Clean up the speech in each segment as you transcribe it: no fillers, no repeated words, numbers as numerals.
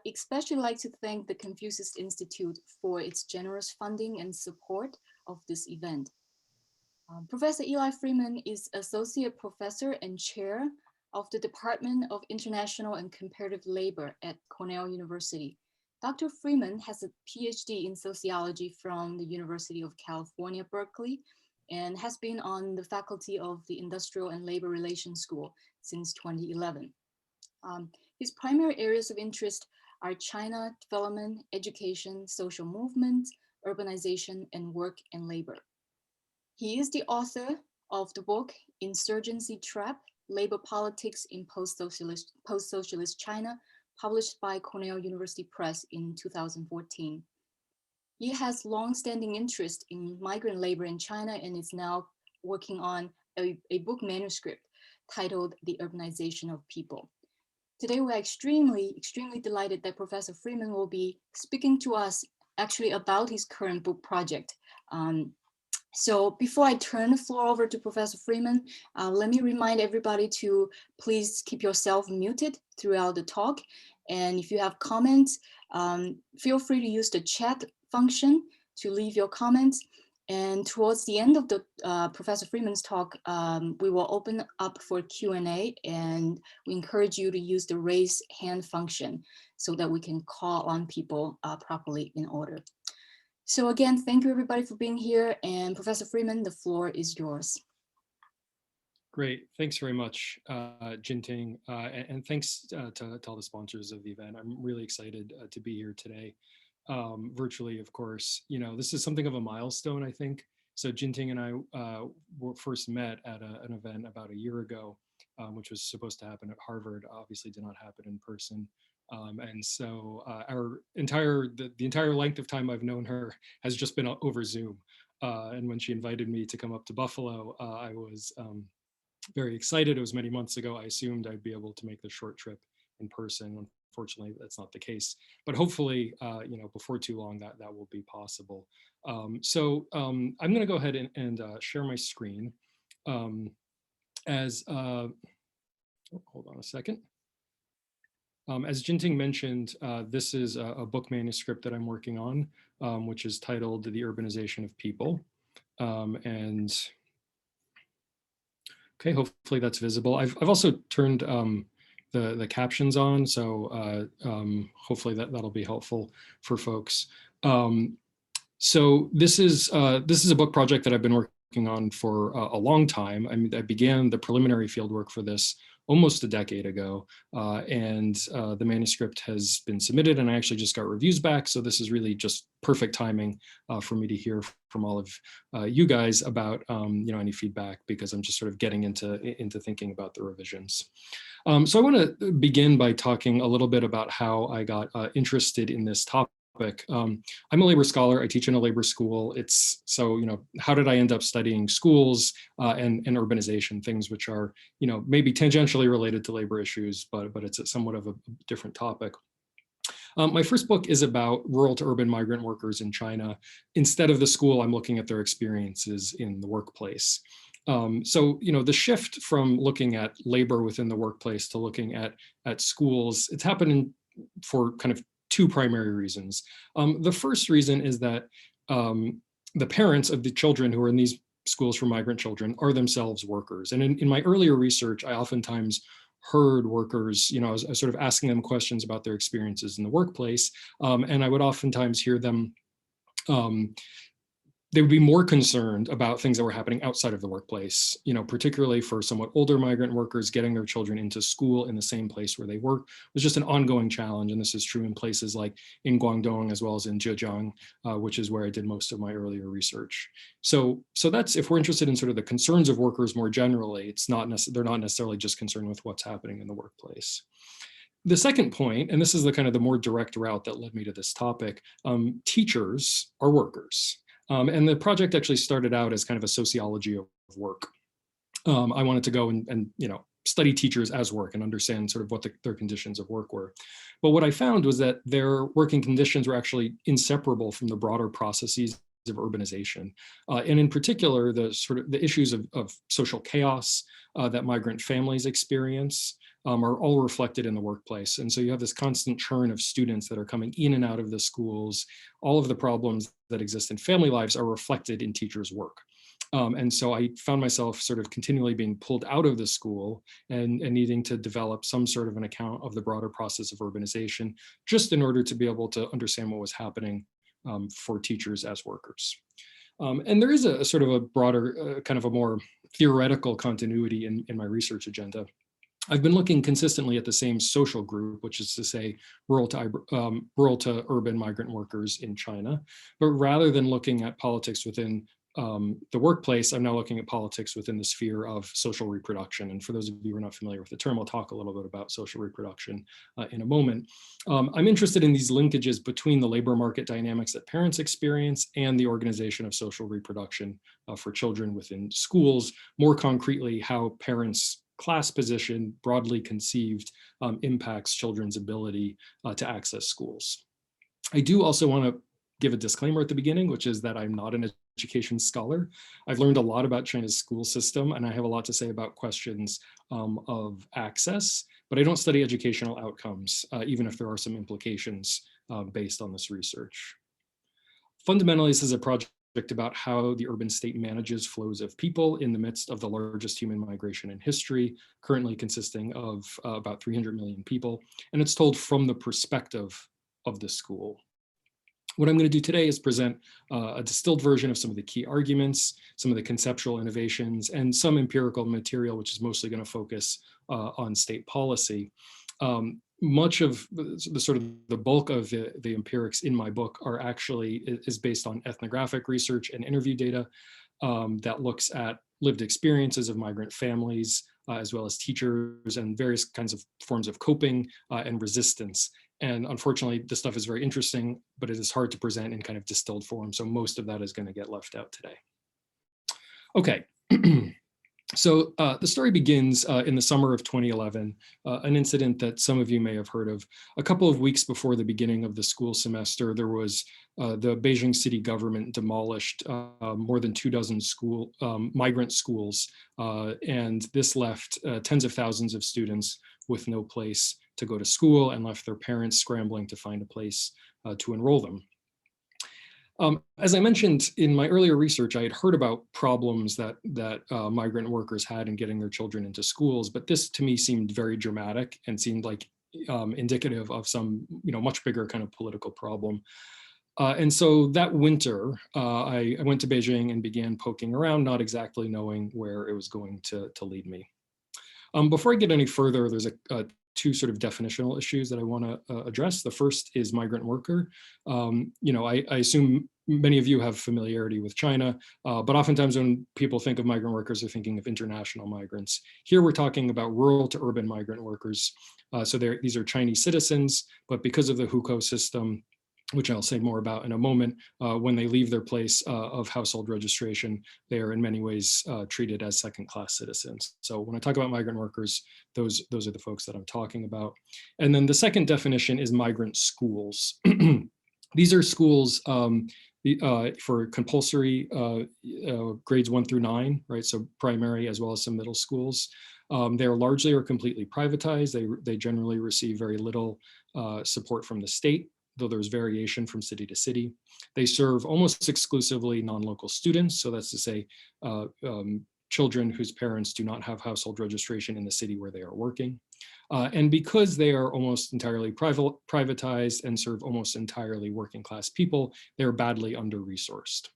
especially like to thank the Confucius Institute for its generous funding and support of this event. Professor Eli Freeman is Associate Professor and Chair of the Department of International and Comparative Labor at Cornell University. Dr. Freeman has a PhD in sociology from the University of California, Berkeley, and has been on the faculty of the Industrial and Labor Relations School since 2011. His primary areas of interest are China, development, education, social movement, urbanization, and work and labor. He is the author of the book Insurgency Trap, Labor Politics in Post-Socialist China, published by Cornell University Press in 2014. He has long-standing interest in migrant labor in China and is now working on a book manuscript titled The Urbanization of People. Today, we're extremely delighted that Professor Freeman will be speaking to us actually about his current book project. So before I turn the floor over to Professor Freeman, let me remind everybody to please keep yourself muted throughout the talk. And if you have comments, feel free to use the chat function to leave your comments. And towards the end of the Professor Freeman's talk, we will open up for Q&A, and we encourage you to use the raise hand function so that we can call on people properly in order. So again, thank you everybody for being here, and Professor Freeman, the floor is yours. Great, thanks very much, Jinting, and thanks to all the sponsors of the event. I'm really excited to be here today, virtually, of course. You know, this is something of a milestone, I think. So Jinting and I first met at an event about a year ago, which was supposed to happen at Harvard, obviously did not happen in person. And so the entire length of time I've known her has just been over Zoom. And when she invited me to come up to Buffalo, I was very excited. It was many months ago. I assumed I'd be able to make the short trip in person. Unfortunately, that's not the case. But hopefully, you know, before too long, that will be possible. I'm going to go ahead and share my screen. Hold on a second. As Jinting mentioned, this is a book manuscript that I'm working on, which is titled The Urbanization of People. Okay, hopefully that's visible. I've also turned the captions on, so hopefully that'll be helpful for folks. So this is a book project that I've been working on for a long time. I mean, I began the preliminary fieldwork for this almost a decade ago, and the manuscript has been submitted, and I actually just got reviews back. So this is really just perfect timing for me to hear from all of you guys about you know, any feedback, because I'm just sort of getting into thinking about the revisions. So I want to begin by talking a little bit about how I got interested in this topic. I'm a labor scholar. I teach in a labor school. So, you know, how did I end up studying schools and urbanization, things which are, you know, maybe tangentially related to labor issues, but it's somewhat of a different topic. My first book is about rural to urban migrant workers in China. Instead of the school, I'm looking at their experiences in the workplace. So, you know, the shift from looking at labor within the workplace to looking at schools, it's happening for kind of two primary reasons. The first reason is that the parents of the children who are in these schools for migrant children are themselves workers. And in my earlier research, I oftentimes heard workers, you know, I was sort of asking them questions about their experiences in the workplace. And I would oftentimes hear them, they would be more concerned about things that were happening outside of the workplace, you know, particularly for somewhat older migrant workers, getting their children into school in the same place where they work was just an ongoing challenge. And this is true in places like in Guangdong, as well as in Zhejiang, which is where I did most of my earlier research. So that's, if we're interested in sort of the concerns of workers more generally, they're not necessarily just concerned with what's happening in the workplace. The second point, and this is the kind of the more direct route that led me to this topic, teachers are workers. And the project actually started out as kind of a sociology of work. I wanted to go and you know, study teachers as work and understand sort of what their conditions of work were. But what I found was that their working conditions were actually inseparable from the broader processes urbanization. And in particular, the issues of social chaos that migrant families experience are all reflected in the workplace. And so you have this constant churn of students that are coming in and out of the schools. All of the problems that exist in family lives are reflected in teachers' work. And so I found myself sort of continually being pulled out of the school and needing to develop some sort of an account of the broader process of urbanization, just in order to be able to understand what was happening for teachers as workers. And there is a sort of a broader, kind of a more theoretical continuity in my research agenda. I've been looking consistently at the same social group, which is to say rural to urban migrant workers in China. But rather than looking at politics within the workplace, I'm now looking at politics within the sphere of social reproduction. And for those of you who are not familiar with the term, I'll talk a little bit about social reproduction in a moment. I'm interested in these linkages between the labor market dynamics that parents experience and the organization of social reproduction for children within schools. More concretely, how parents' class position, broadly conceived, impacts children's ability to access schools. I do also want to give a disclaimer at the beginning, which is that I'm not an education scholar. I've learned a lot about China's school system, and I have a lot to say about questions of access, but I don't study educational outcomes, even if there are some implications based on this research. Fundamentally, this is a project about how the urban state manages flows of people in the midst of the largest human migration in history, currently consisting of about 300 million people, and it's told from the perspective of the school. What I'm going to do today is present a distilled version of some of the key arguments, some of the conceptual innovations, and some empirical material, which is mostly going to focus on state policy. Much of the sort of the bulk of the empirics in my book are actually is based on ethnographic research and interview data that looks at lived experiences of migrant families, as well as teachers and various kinds of forms of coping and resistance. And unfortunately, this stuff is very interesting, but it is hard to present in kind of distilled form. So most of that is going to get left out today. Okay. So the story begins in the summer of 2011, an incident that some of you may have heard of. A couple of weeks before the beginning of the school semester, there was the Beijing city government demolished more than 24 migrant schools, and this left tens of thousands of students with no place to go to school and left their parents scrambling to find a place to enroll them. As I mentioned in my earlier research, I had heard about problems that migrant workers had in getting their children into schools, but this to me seemed very dramatic and seemed like indicative of some much bigger kind of political problem. And so that winter, I went to Beijing and began poking around, not exactly knowing where it was going to lead me. Before I get any further, there's two sort of definitional issues that I want to address. The first is migrant worker. I assume many of you have familiarity with China, but oftentimes when people think of migrant workers, they're thinking of international migrants. Here we're talking about rural to urban migrant workers. So these are Chinese citizens, but because of the hukou system, which I'll say more about in a moment, when they leave their place of household registration, they are in many ways treated as second-class citizens. So when I talk about migrant workers, those are the folks that I'm talking about. And then the second definition is migrant schools. These are schools for compulsory grades 1 through 9, right? So primary as well as some middle schools. They're largely or completely privatized. They generally receive very little support from the state, though there's variation from city to city. They serve almost exclusively non-local students. So that's to say, children whose parents do not have household registration in the city where they are working. And because they are almost entirely privatized and serve almost entirely working class people, they're badly under-resourced.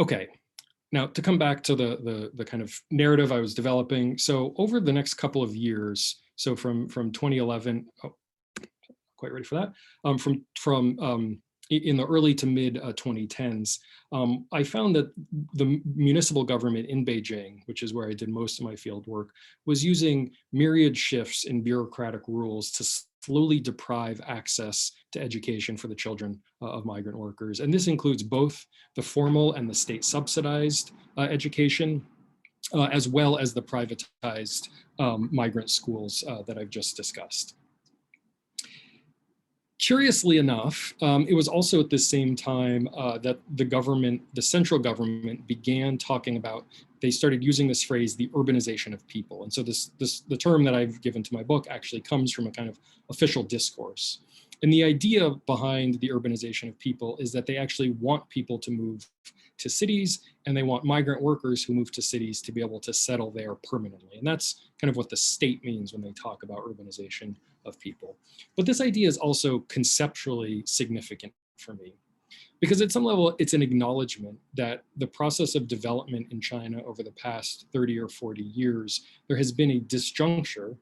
Okay, now to come back to the kind of narrative I was developing. So over the next couple of years, so from 2011, quite ready for that. In the early to mid 2010s, I found that the municipal government in Beijing, which is where I did most of my field work, was using myriad shifts in bureaucratic rules to slowly deprive access to education for the children of migrant workers. And this includes both the formal and the state subsidized education, as well as the privatized migrant schools that I've just discussed. Curiously enough, it was also at the same time that the central government began talking about, they started using this phrase, the urbanization of people. And so the term that I've given to my book actually comes from a kind of official discourse. And the idea behind the urbanization of people is that they actually want people to move to cities, and they want migrant workers who move to cities to be able to settle there permanently. And that's kind of what the state means when they talk about urbanization of people. But this idea is also conceptually significant for me, because at some level, it's an acknowledgement that the process of development in China over the past 30 or 40 years, there has been a disjuncture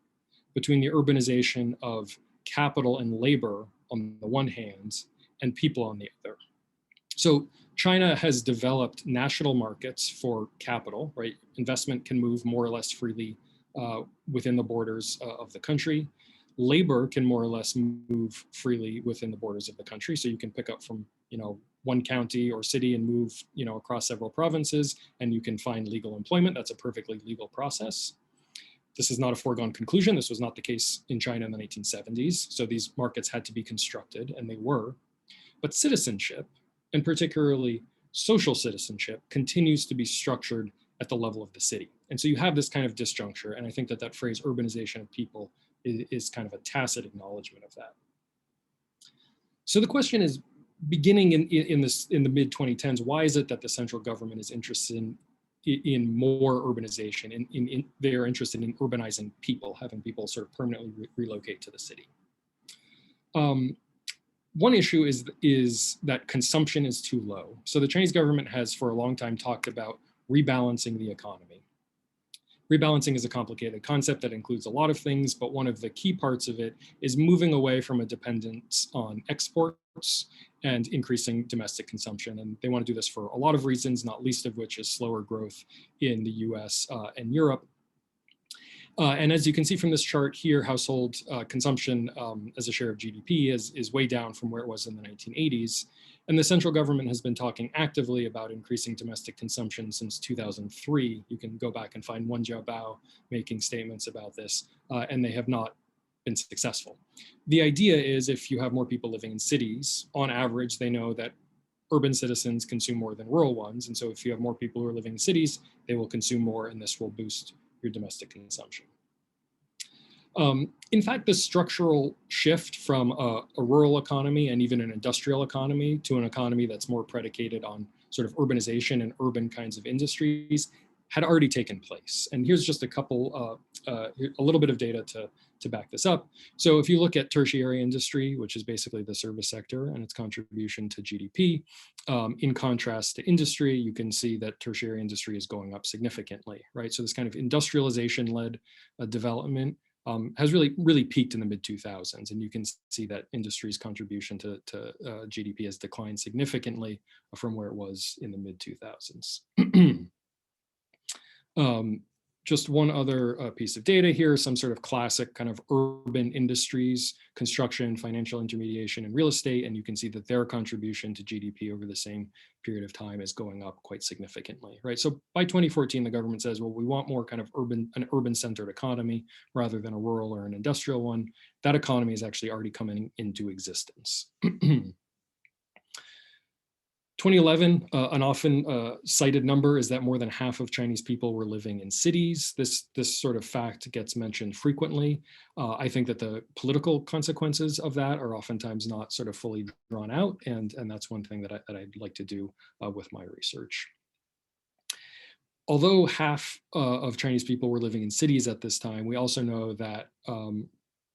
between the urbanization of capital and labor on the one hand, and people on the other. So China has developed national markets for capital, right? Investment can move more or less freely within the borders of the country. Labor can more or less move freely within the borders of the country. So you can pick up from, one county or city and move, across several provinces, and you can find legal employment. That's a perfectly legal process. This is not a foregone conclusion. This was not the case in China in the 1970s. So these markets had to be constructed, and they were. But citizenship, and particularly social citizenship, continues to be structured at the level of the city. And so you have this kind of disjuncture. And I think that phrase urbanization of people is kind of a tacit acknowledgement of that. So the question is, beginning in the mid 2010s, why is it that the central government is interested in more urbanization? They're interested in urbanizing people, having people sort of permanently relocate to the city. One issue is that consumption is too low. So the Chinese government has for a long time talked about rebalancing the economy. Rebalancing is a complicated concept that includes a lot of things, but one of the key parts of it is moving away from a dependence on exports and increasing domestic consumption. And they want to do this for a lot of reasons, not least of which is slower growth in the US and Europe. And as you can see from this chart here, household consumption as a share of GDP is way down from where it was in the 1980s. And the central government has been talking actively about increasing domestic consumption since 2003. You can go back and find Wen Jiabao making statements about this, and they have not been successful. The idea is if you have more people living in cities, on average, they know that urban citizens consume more than rural ones. And so if you have more people who are living in cities, they will consume more, and this will boost your domestic consumption. In fact, the structural shift from a rural economy and even an industrial economy to an economy that's more predicated on sort of urbanization and urban kinds of industries had already taken place. And here's just a little bit of data to back this up. So if you look at tertiary industry, which is basically the service sector and its contribution to GDP, in contrast to industry, you can see that tertiary industry is going up significantly, right? So this kind of industrialization-led development has really peaked in the mid-2000s, and you can see that industry's contribution to GDP has declined significantly from where it was in the mid-2000s. Just one other piece of data here, some sort of classic kind of urban industries, construction, financial intermediation, and real estate, and you can see that their contribution to GDP over the same period of time is going up quite significantly, right? So by 2014, the government says, well, we want more kind of an urban-centered economy rather than a rural or an industrial one. That economy is actually already coming into existence. 2011, an often cited number is that more than half of Chinese people were living in cities. This sort of fact gets mentioned frequently. I think that the political consequences of that are oftentimes not sort of fully drawn out, and that's one thing that I'd like to do with my research. Although half of Chinese people were living in cities at this time, we also know that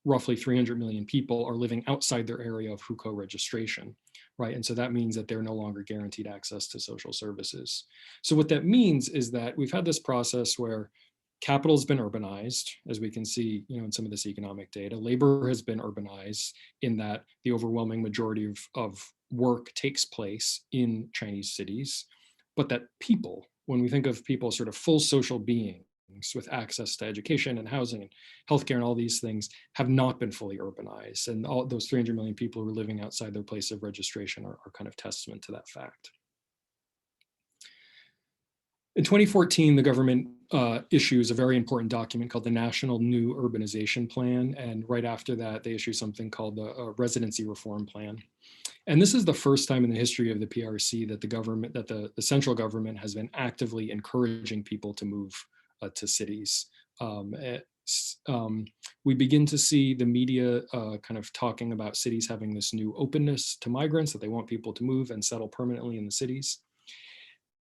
roughly 300 million people are living outside their area of hukou registration, right? And so that means that they're no longer guaranteed access to social services. So what that means is that we've had this process where capital has been urbanized, as we can see, in some of this economic data. Labor has been urbanized in that the overwhelming majority of work takes place in Chinese cities, but that people, when we think of people as sort of full social beings, with access to education and housing and healthcare and all these things, have not been fully urbanized. And all those 300 million people who are living outside their place of registration are kind of testament to that fact. In 2014, the government issues a very important document called the National New Urbanization Plan. And right after that, they issue something called the Residency Reform Plan. And this is the first time in the history of the PRC that the government, that the central government has been actively encouraging people to move to cities. We begin to see the media kind of talking about cities having this new openness to migrants, that they want people to move and settle permanently in the cities.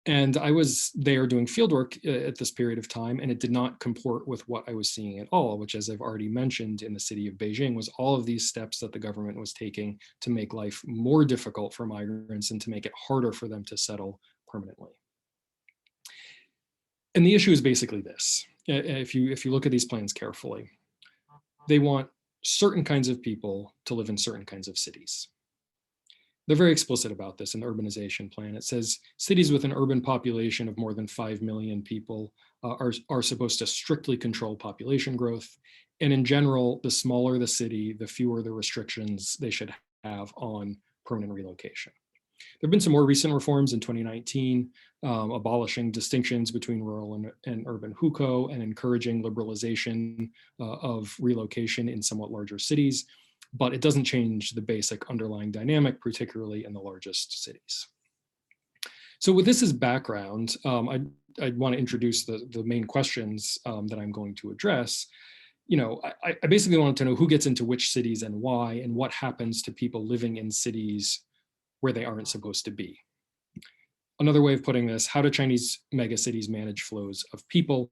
And I was there doing fieldwork at this period of time, and it did not comport with what I was seeing at all, which, as I've already mentioned, in the city of Beijing, was all of these steps that the government was taking to make life more difficult for migrants and to make it harder for them to settle permanently. And the issue is basically this. If you look at these plans carefully, they want certain kinds of people to live in certain kinds of cities. They're very explicit about this in the urbanization plan. It says cities with an urban population of more than 5 million people are supposed to strictly control population growth. And in general, the smaller the city, the fewer the restrictions they should have on permanent relocation. There have been some more recent reforms in 2019, abolishing distinctions between rural and urban hukou and encouraging liberalization of relocation in somewhat larger cities, but it doesn't change the basic underlying dynamic, particularly in the largest cities. So with this as background, I'd want to introduce the main questions that I'm going to address. I basically wanted to know who gets into which cities and why, and what happens to people living in cities where they aren't supposed to be. Another way of putting this, how do Chinese megacities manage flows of people?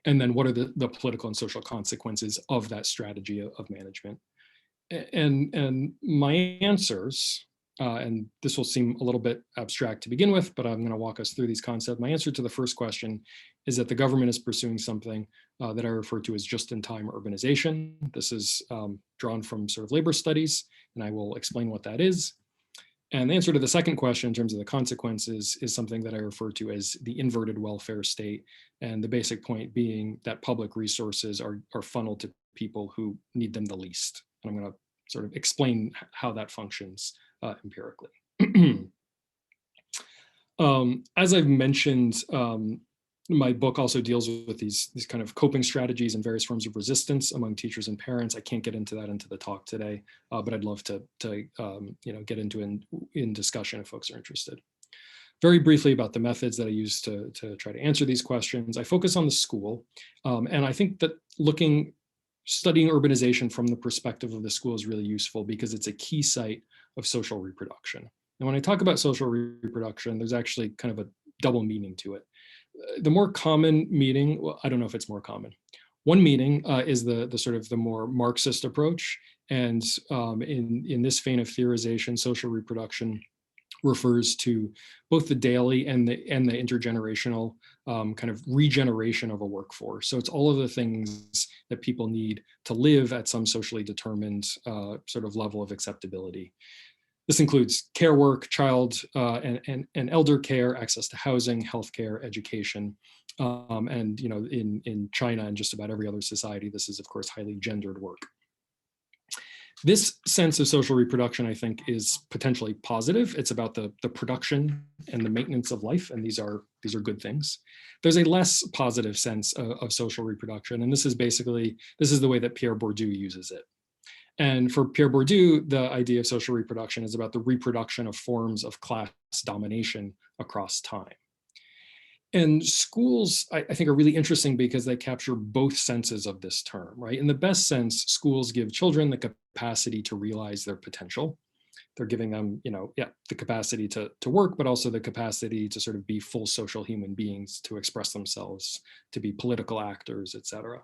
And then what are the political and social consequences of that strategy of management? And my answers, and this will seem a little bit abstract to begin with, but I'm going to walk us through these concepts. My answer to the first question is that the government is pursuing something that I refer to as just-in-time urbanization. This is drawn from sort of labor studies, and I will explain what that is. And the answer to the second question in terms of the consequences is something that I refer to as the inverted welfare state. And the basic point being that public resources are funneled to people who need them the least. And I'm going to sort of explain how that functions empirically. As I've mentioned, my book also deals with these kind of coping strategies and various forms of resistance among teachers and parents. I can't get into that into the talk today, but I'd love to get into in discussion if folks are interested. Very briefly about the methods that I use to try to answer these questions. I focus on the school, and I think that studying urbanization from the perspective of the school is really useful because it's a key site of social reproduction. And when I talk about social reproduction, there's actually kind of a double meaning to it. The more common meaning, well, I don't know if it's more common. One meaning is the sort of the more Marxist approach. And in this vein of theorization, social reproduction refers to both the daily and the intergenerational kind of regeneration of a workforce. So it's all of the things that people need to live at some socially determined sort of level of acceptability. This includes care work, child and elder care, access to housing, healthcare, education, and in China and just about every other society, this is of course highly gendered work. This sense of social reproduction, I think, is potentially positive. It's about the production and the maintenance of life, and these are good things. There's a less positive sense of social reproduction, and this is the way that Pierre Bourdieu uses it. And for Pierre Bourdieu, the idea of social reproduction is about the reproduction of forms of class domination across time. And schools, I think, are really interesting because they capture both senses of this term, right? In the best sense, schools give children the capacity to realize their potential. They're giving them, the capacity to work, but also the capacity to sort of be full social human beings, to express themselves, to be political actors, et cetera.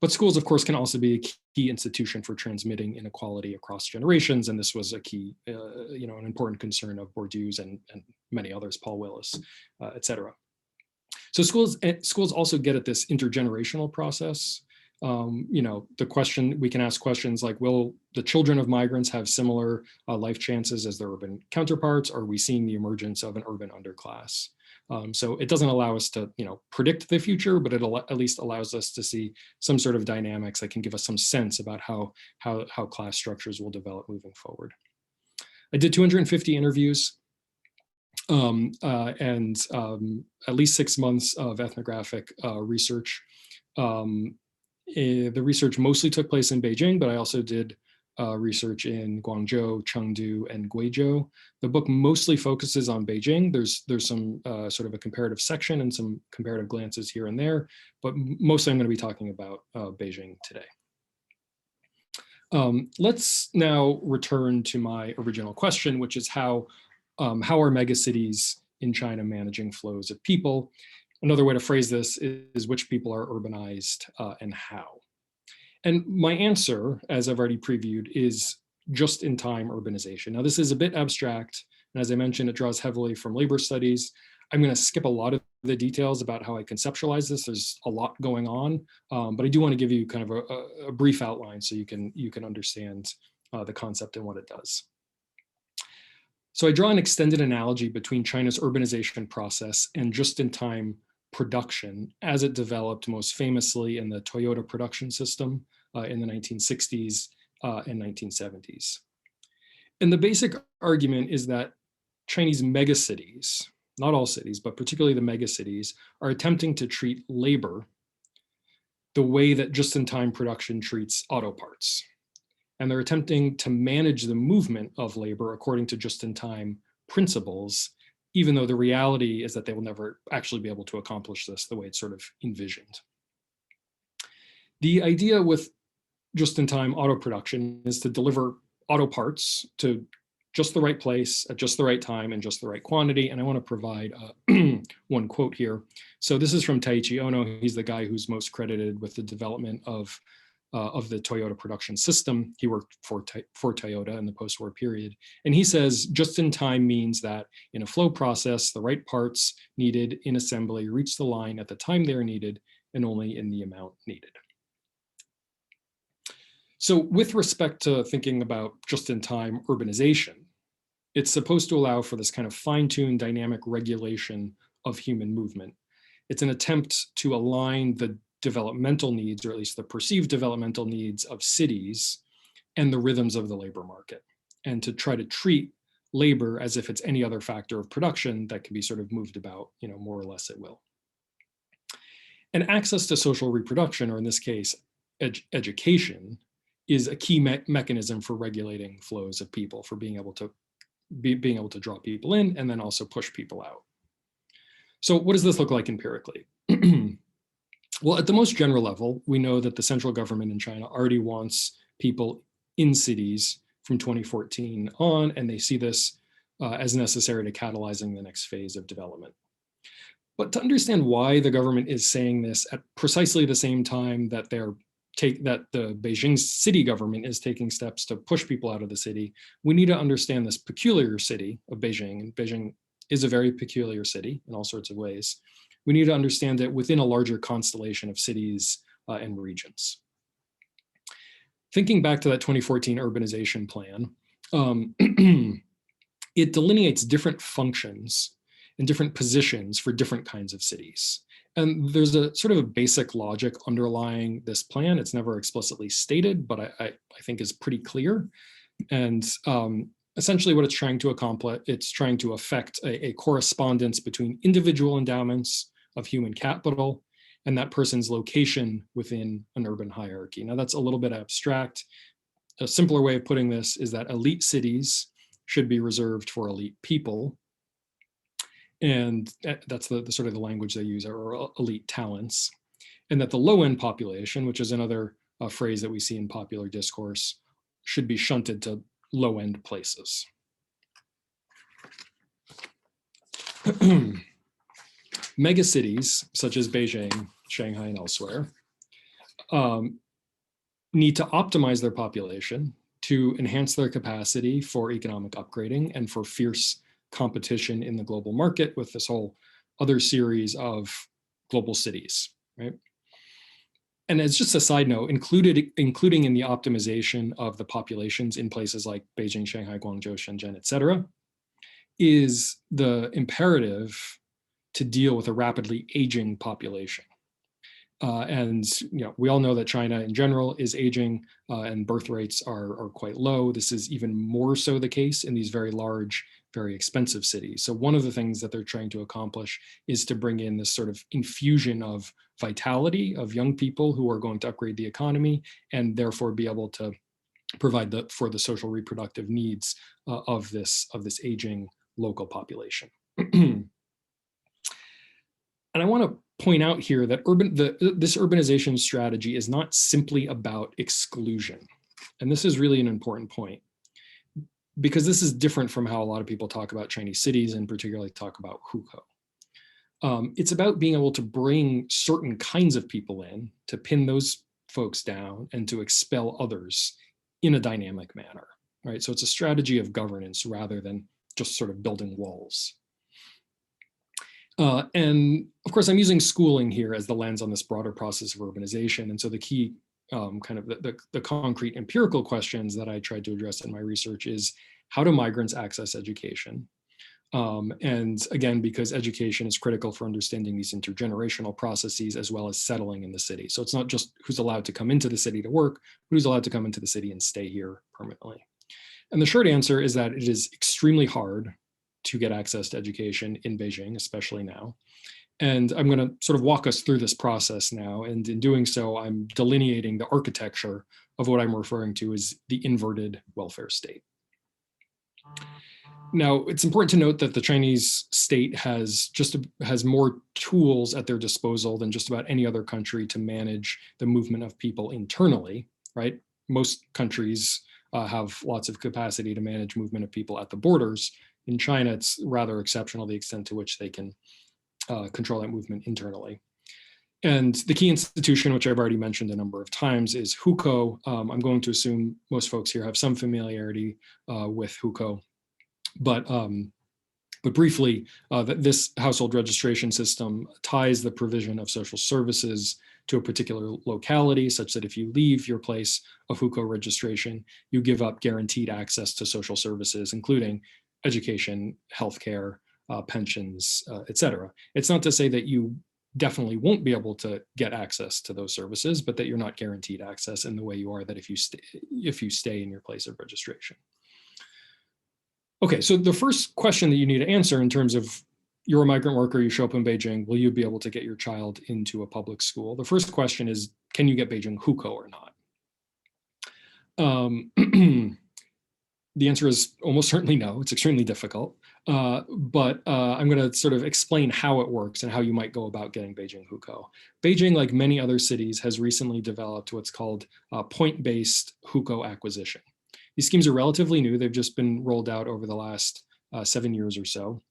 But schools, of course, can also be a key institution for transmitting inequality across generations. And this was a key, an important concern of Bourdieu's and many others, Paul Willis, et cetera. So schools also get at this intergenerational process. We can ask questions like, will the children of migrants have similar life chances as their urban counterparts? Are we seeing the emergence of an urban underclass? So it doesn't allow us to, predict the future, but it at least allows us to see some sort of dynamics that can give us some sense about how class structures will develop moving forward. I did 250 interviews and at least 6 months of ethnographic research. The research mostly took place in Beijing, but I also did research in Guangzhou, Chengdu, and Guizhou. The book mostly focuses on Beijing. There's some sort of a comparative section and some comparative glances here and there, but mostly I'm going to be talking about Beijing today. Let's now return to my original question, which is how are megacities in China managing flows of people? Another way to phrase this is which people are urbanized and how. And my answer, as I've already previewed, is just-in-time urbanization. Now, this is a bit abstract, and as I mentioned, it draws heavily from labor studies. I'm going to skip a lot of the details about how I conceptualize this. There's a lot going on, but I do want to give you kind of a brief outline so you can understand the concept and what it does. So I draw an extended analogy between China's urbanization process and just-in-time production as it developed most famously in the Toyota production system in the 1960s and 1970s. And the basic argument is that Chinese megacities, not all cities, but particularly the megacities, are attempting to treat labor the way that just-in-time production treats auto parts. And they're attempting to manage the movement of labor according to just-in-time principles, even though the reality is that they will never actually be able to accomplish this the way it's sort of envisioned. The idea with just-in-time auto production is to deliver auto parts to just the right place at just the right time and just the right quantity. And I want to provide one quote here. So this is from Taiichi Ono. He's the guy who's most credited with the development of the Toyota production system. He worked for Toyota in the post-war period. And he says, just in time means that in a flow process, the right parts needed in assembly reach the line at the time they're needed and only in the amount needed. So with respect to thinking about just-in-time urbanization, it's supposed to allow for this kind of fine-tuned dynamic regulation of human movement. It's an attempt to align the developmental needs, or at least the perceived developmental needs of cities and the rhythms of the labor market, and to try to treat labor as if it's any other factor of production that can be sort of moved about, more or less at will. And access to social reproduction, or in this case, education, is a key mechanism for regulating flows of people, for being able to draw people in and then also push people out. So what does this look like empirically? Well, at the most general level, we know that the central government in China already wants people in cities from 2014 on, and they see this as necessary to catalyzing the next phase of development. But to understand why the government is saying this at precisely the same time that the Beijing city government is taking steps to push people out of the city, we need to understand this peculiar city of Beijing. And Beijing is a very peculiar city in all sorts of ways. We need to understand it within a larger constellation of cities and regions. Thinking back to that 2014 urbanization plan, it delineates different functions and different positions for different kinds of cities. And there's a sort of a basic logic underlying this plan. It's never explicitly stated, but I think is pretty clear. And essentially what it's trying to accomplish, it's trying to affect a correspondence between individual endowments of human capital and that person's location within an urban hierarchy. Now that's a little bit abstract. A simpler way of putting this is that elite cities should be reserved for elite people. And that's the sort of the language they use, or elite talents. And that the low-end population, which is another phrase that we see in popular discourse, should be shunted to low-end places. Megacities, such as Beijing, Shanghai, and elsewhere, need to optimize their population to enhance their capacity for economic upgrading and for fierce competition in the global market with this whole other series of global cities, right? And as just a side note, including in the optimization of the populations in places like Beijing, Shanghai, Guangzhou, Shenzhen, et cetera, is the imperative to deal with a rapidly aging population. And we all know that China in general is aging and birth rates are quite low. This is even more so the case in these very large very expensive cities. So one of the things that they're trying to accomplish is to bring in this sort of infusion of vitality of young people who are going to upgrade the economy and therefore be able to provide for the social reproductive needs of this aging local population. And I want to point out here that this urbanization strategy is not simply about exclusion. And this is really an important point, because this is different from how a lot of people talk about Chinese cities and particularly talk about hukou. It's about being able to bring certain kinds of people in, to pin those folks down, and to expel others in a dynamic manner, right? So it's a strategy of governance rather than just sort of building walls. And of course, I'm using schooling here as the lens on this broader process of urbanization. And so the key kind of the concrete empirical questions that I tried to address in my research is, how do migrants access education? And again, because education is critical for understanding these intergenerational processes as well as settling in the city. So it's not just who's allowed to come into the city to work, but who's allowed to come into the city and stay here permanently. And the short answer is that it is extremely hard to get access to education in Beijing, especially now. And I'm going to sort of walk us through this process now. And in doing so, I'm delineating the architecture of what I'm referring to as the inverted welfare state. Now, it's important to note that the Chinese state has more tools at their disposal than just about any other country to manage the movement of people internally, right? Most countries have lots of capacity to manage movement of people at the borders. In China, it's rather exceptional the extent to which they can control that movement internally. And the key institution, which I've already mentioned a number of times, is hukou. I'm going to assume most folks here have some familiarity with hukou. But briefly, that this household registration system ties the provision of social services to a particular locality, such that if you leave your place of hukou registration, you give up guaranteed access to social services, including education, healthcare, pensions, etc. It's not to say that you definitely won't be able to get access to those services, but that you're not guaranteed access in the way you are that if you stay in your place of registration. Okay, so the first question that you need to answer in terms of, you're a migrant worker, you show up in Beijing, will you be able to get your child into a public school? The first question is, can you get Beijing hukou or not? The answer is almost certainly no. It's extremely difficult. But I'm going to sort of explain how it works and how you might go about getting Beijing hukou. Beijing, like many other cities, has recently developed what's called point-based hukou acquisition. These schemes are relatively new. They've just been rolled out over the last 7 years or so.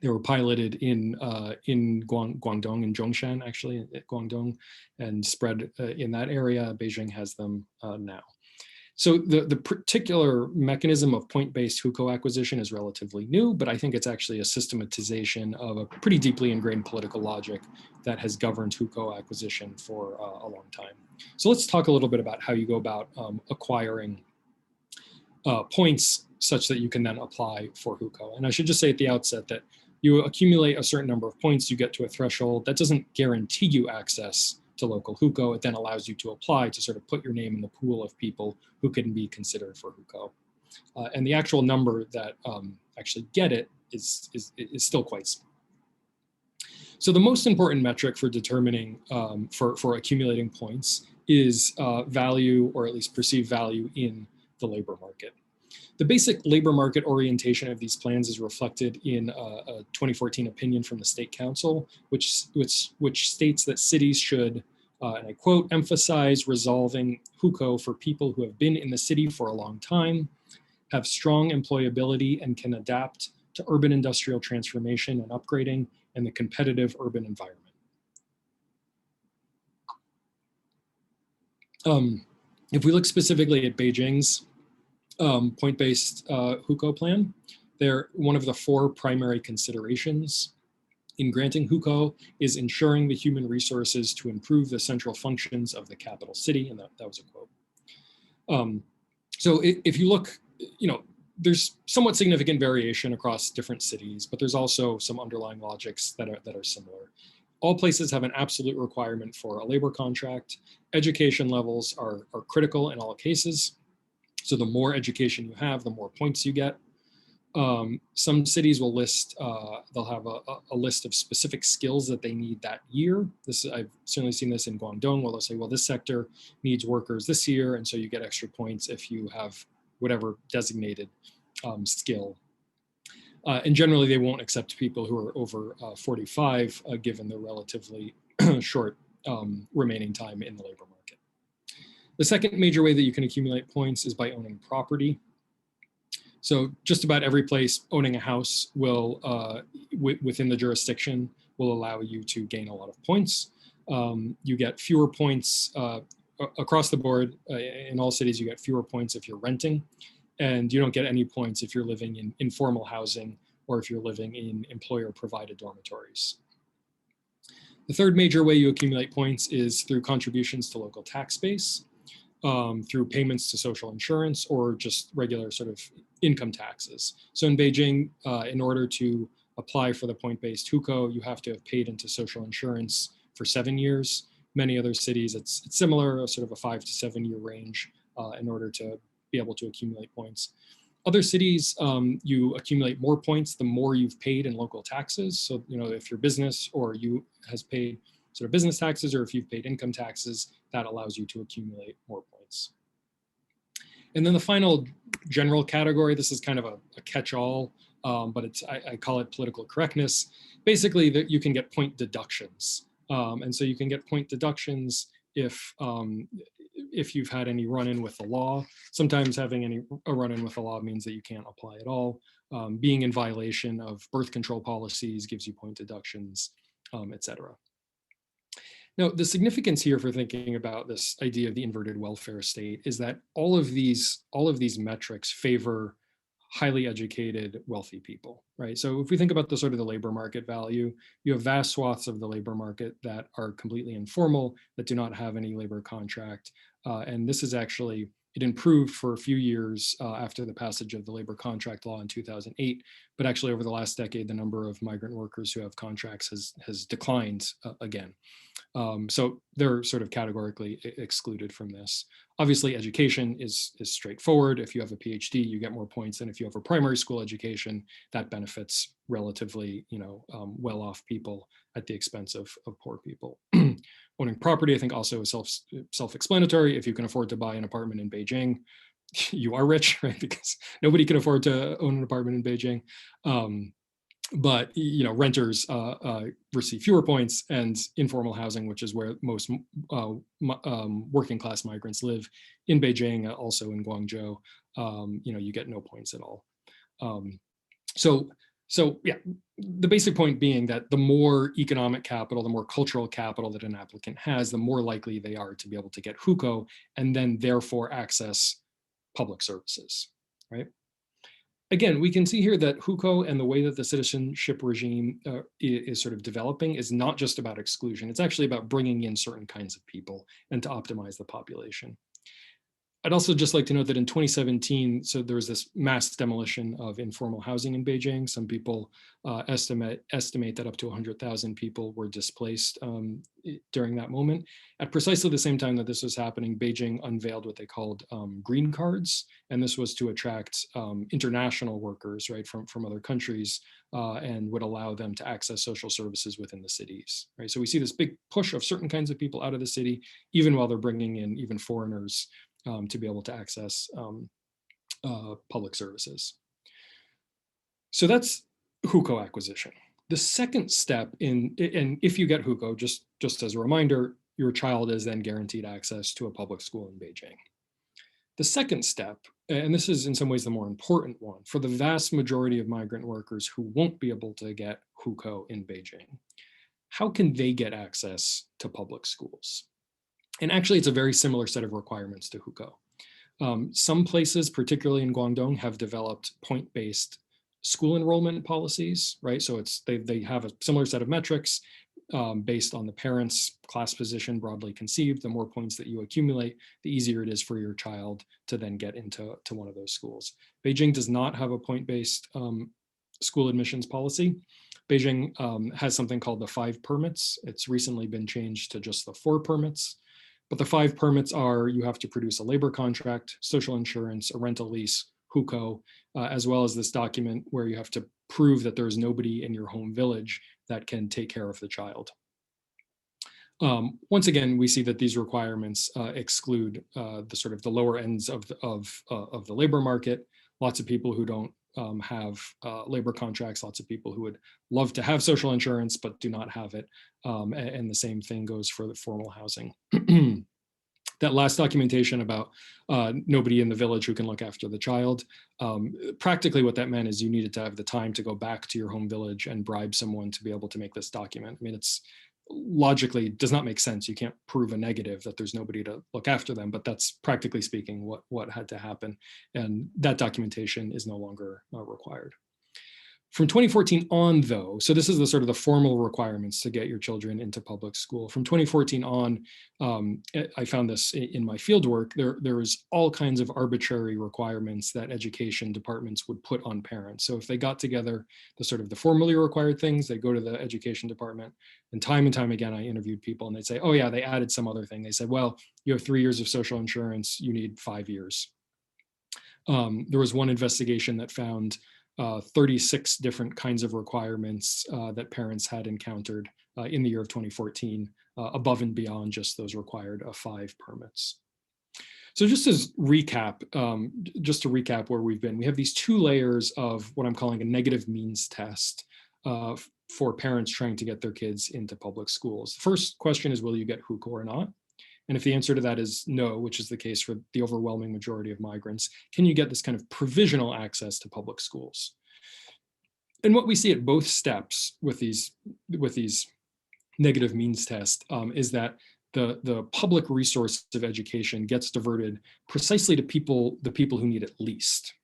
They were piloted in Guangdong, in Zhongshan, actually, at Guangdong, and spread in that area. Beijing has them now. So the particular mechanism of point-based hukou acquisition is relatively new, but I think it's actually a systematization of a pretty deeply ingrained political logic that has governed hukou acquisition for a long time. So let's talk a little bit about how you go about acquiring points such that you can then apply for hukou. And I should just say at the outset that you accumulate a certain number of points, you get to a threshold. That doesn't guarantee you access to local hukou. It then allows you to apply to sort of put your name in the pool of people who can be considered for hukou. And the actual number that actually get it is still quite small. So the most important metric for determining, for accumulating points is value, or at least perceived value, in the labor market. The basic labor market orientation of these plans is reflected in a 2014 opinion from the State Council, which states that cities should, and I quote, emphasize resolving hukou for people who have been in the city for a long time, have strong employability, and can adapt to urban industrial transformation and upgrading and the competitive urban environment. If we look specifically at Beijing's point-based hukou plan, they're one of the 4 primary considerations in granting hukou is ensuring the human resources to improve the central functions of the capital city, and that was a quote. So if you look, there's somewhat significant variation across different cities, but there's also some underlying logics that are similar. All places have an absolute requirement for a labor contract. Education levels are critical in all cases. So the more education you have, the more points you get. Some cities will list, they'll have a list of specific skills that they need that year. I've certainly seen this in Guangdong, where they'll say, well, this sector needs workers this year, and so you get extra points if you have whatever designated skill. And generally, they won't accept people who are over 45, given the relatively short remaining time in the labor market. The second major way that you can accumulate points is by owning property. So just about every place owning a house will, within the jurisdiction, will allow you to gain a lot of points. You get fewer points across the board. In all cities, you get fewer points if you're renting, and you don't get any points if you're living in informal housing or if you're living in employer-provided dormitories. The third major way you accumulate points is through contributions to local tax base, through payments to social insurance, or just regular sort of income taxes. So in Beijing, in order to apply for the point-based hukou, you have to have paid into social insurance for 7 years. Many other cities, it's similar, sort of a 5 to 7 year range in order to be able to accumulate points. Other cities, you accumulate more points the more you've paid in local taxes. So, if your business or you has paid sort of business taxes, or if you've paid income taxes, that allows you to accumulate more points. And then the final general category, this is kind of a catch-all, but I call it political correctness. Basically, that you can get point deductions. And so you can get point deductions if you've had any run-in with the law. Sometimes having a run-in with the law means that you can't apply at all. Being in violation of birth control policies gives you point deductions, et cetera. Now, the significance here for thinking about this idea of the inverted welfare state is that all of these metrics favor highly educated, wealthy people, right? So if we think about the sort of the labor market value, you have vast swaths of the labor market that are completely informal, that do not have any labor contract. And this is actually, it improved for a few years after the passage of the labor contract law in 2008. But actually over the last decade, the number of migrant workers who have contracts has declined again. So they're sort of categorically excluded from this. Obviously, education is straightforward. If you have a PhD, you get more points than if you have a primary school education. That benefits relatively, well-off people at the expense of poor people. Owning property, I think, also is self-explanatory. If you can afford to buy an apartment in Beijing, you are rich, right? Because nobody can afford to own an apartment in Beijing. But renters receive fewer points, and informal housing, which is where most working class migrants live in Beijing, also in Guangzhou, you get no points at all. So yeah, the basic point being that the more economic capital, the more cultural capital that an applicant has, the more likely they are to be able to get hukou and then therefore access public services, right? Again, we can see here that hukou and the way that the citizenship regime is sort of developing is not just about exclusion. It's actually about bringing in certain kinds of people and to optimize the population. I'd also just like to note that in 2017, so there was this mass demolition of informal housing in Beijing. Some people estimate that up to 100,000 people were displaced during that moment. At precisely the same time that this was happening, Beijing unveiled what they called green cards. And this was to attract international workers, right, from other countries, and would allow them to access social services within the cities, right? So we see this big push of certain kinds of people out of the city, even while they're bringing in even foreigners to be able to access public services. So that's hukou acquisition. The second step and if you get hukou, just as a reminder, your child is then guaranteed access to a public school in Beijing. The second step, and this is in some ways the more important one, for the vast majority of migrant workers who won't be able to get hukou in Beijing, how can they get access to public schools? And actually, it's a very similar set of requirements to hukou. Some places, particularly in Guangdong, have developed point-based school enrollment policies, right? So they have a similar set of metrics based on the parents' class position, broadly conceived. The more points that you accumulate, the easier it is for your child to then get into one of those schools. Beijing does not have a point-based school admissions policy. Beijing has something called the 5 permits. It's recently been changed to just the 4 permits. But the 5 permits are, you have to produce a labor contract, social insurance, a rental lease, hukou, as well as this document where you have to prove that there is nobody in your home village that can take care of the child. Once again, we see that these requirements exclude the sort of the lower ends of the labor market. Lots of people who don't have labor contracts, lots of people who would love to have social insurance but do not have it. And the same thing goes for the formal housing. That last documentation about nobody in the village who can look after the child, practically what that meant is you needed to have the time to go back to your home village and bribe someone to be able to make this document. I mean, it's logically does not make sense. You can't prove a negative that there's nobody to look after them, but that's practically speaking what had to happen. And that documentation is no longer required. From 2014 on, though, so this is the sort of the formal requirements to get your children into public school. From 2014 on, I found this in my fieldwork, there was all kinds of arbitrary requirements that education departments would put on parents. So if they got together the sort of the formally required things, they go to the education department, and time again, I interviewed people and they'd say, oh yeah, they added some other thing. They said, well, you have 3 years of social insurance, you need 5 years. There was one investigation that found 36 different kinds of requirements that parents had encountered in the year of 2014, above and beyond just those required 5 permits. So just to recap where we've been, we have these 2 layers of what I'm calling a negative means test for parents trying to get their kids into public schools. The first question is, will you get hukou or not? And if the answer to that is no, which is the case for the overwhelming majority of migrants, can you get this kind of provisional access to public schools? And what we see at both steps with these negative means tests is that the public resource of education gets diverted precisely to the people who need it least.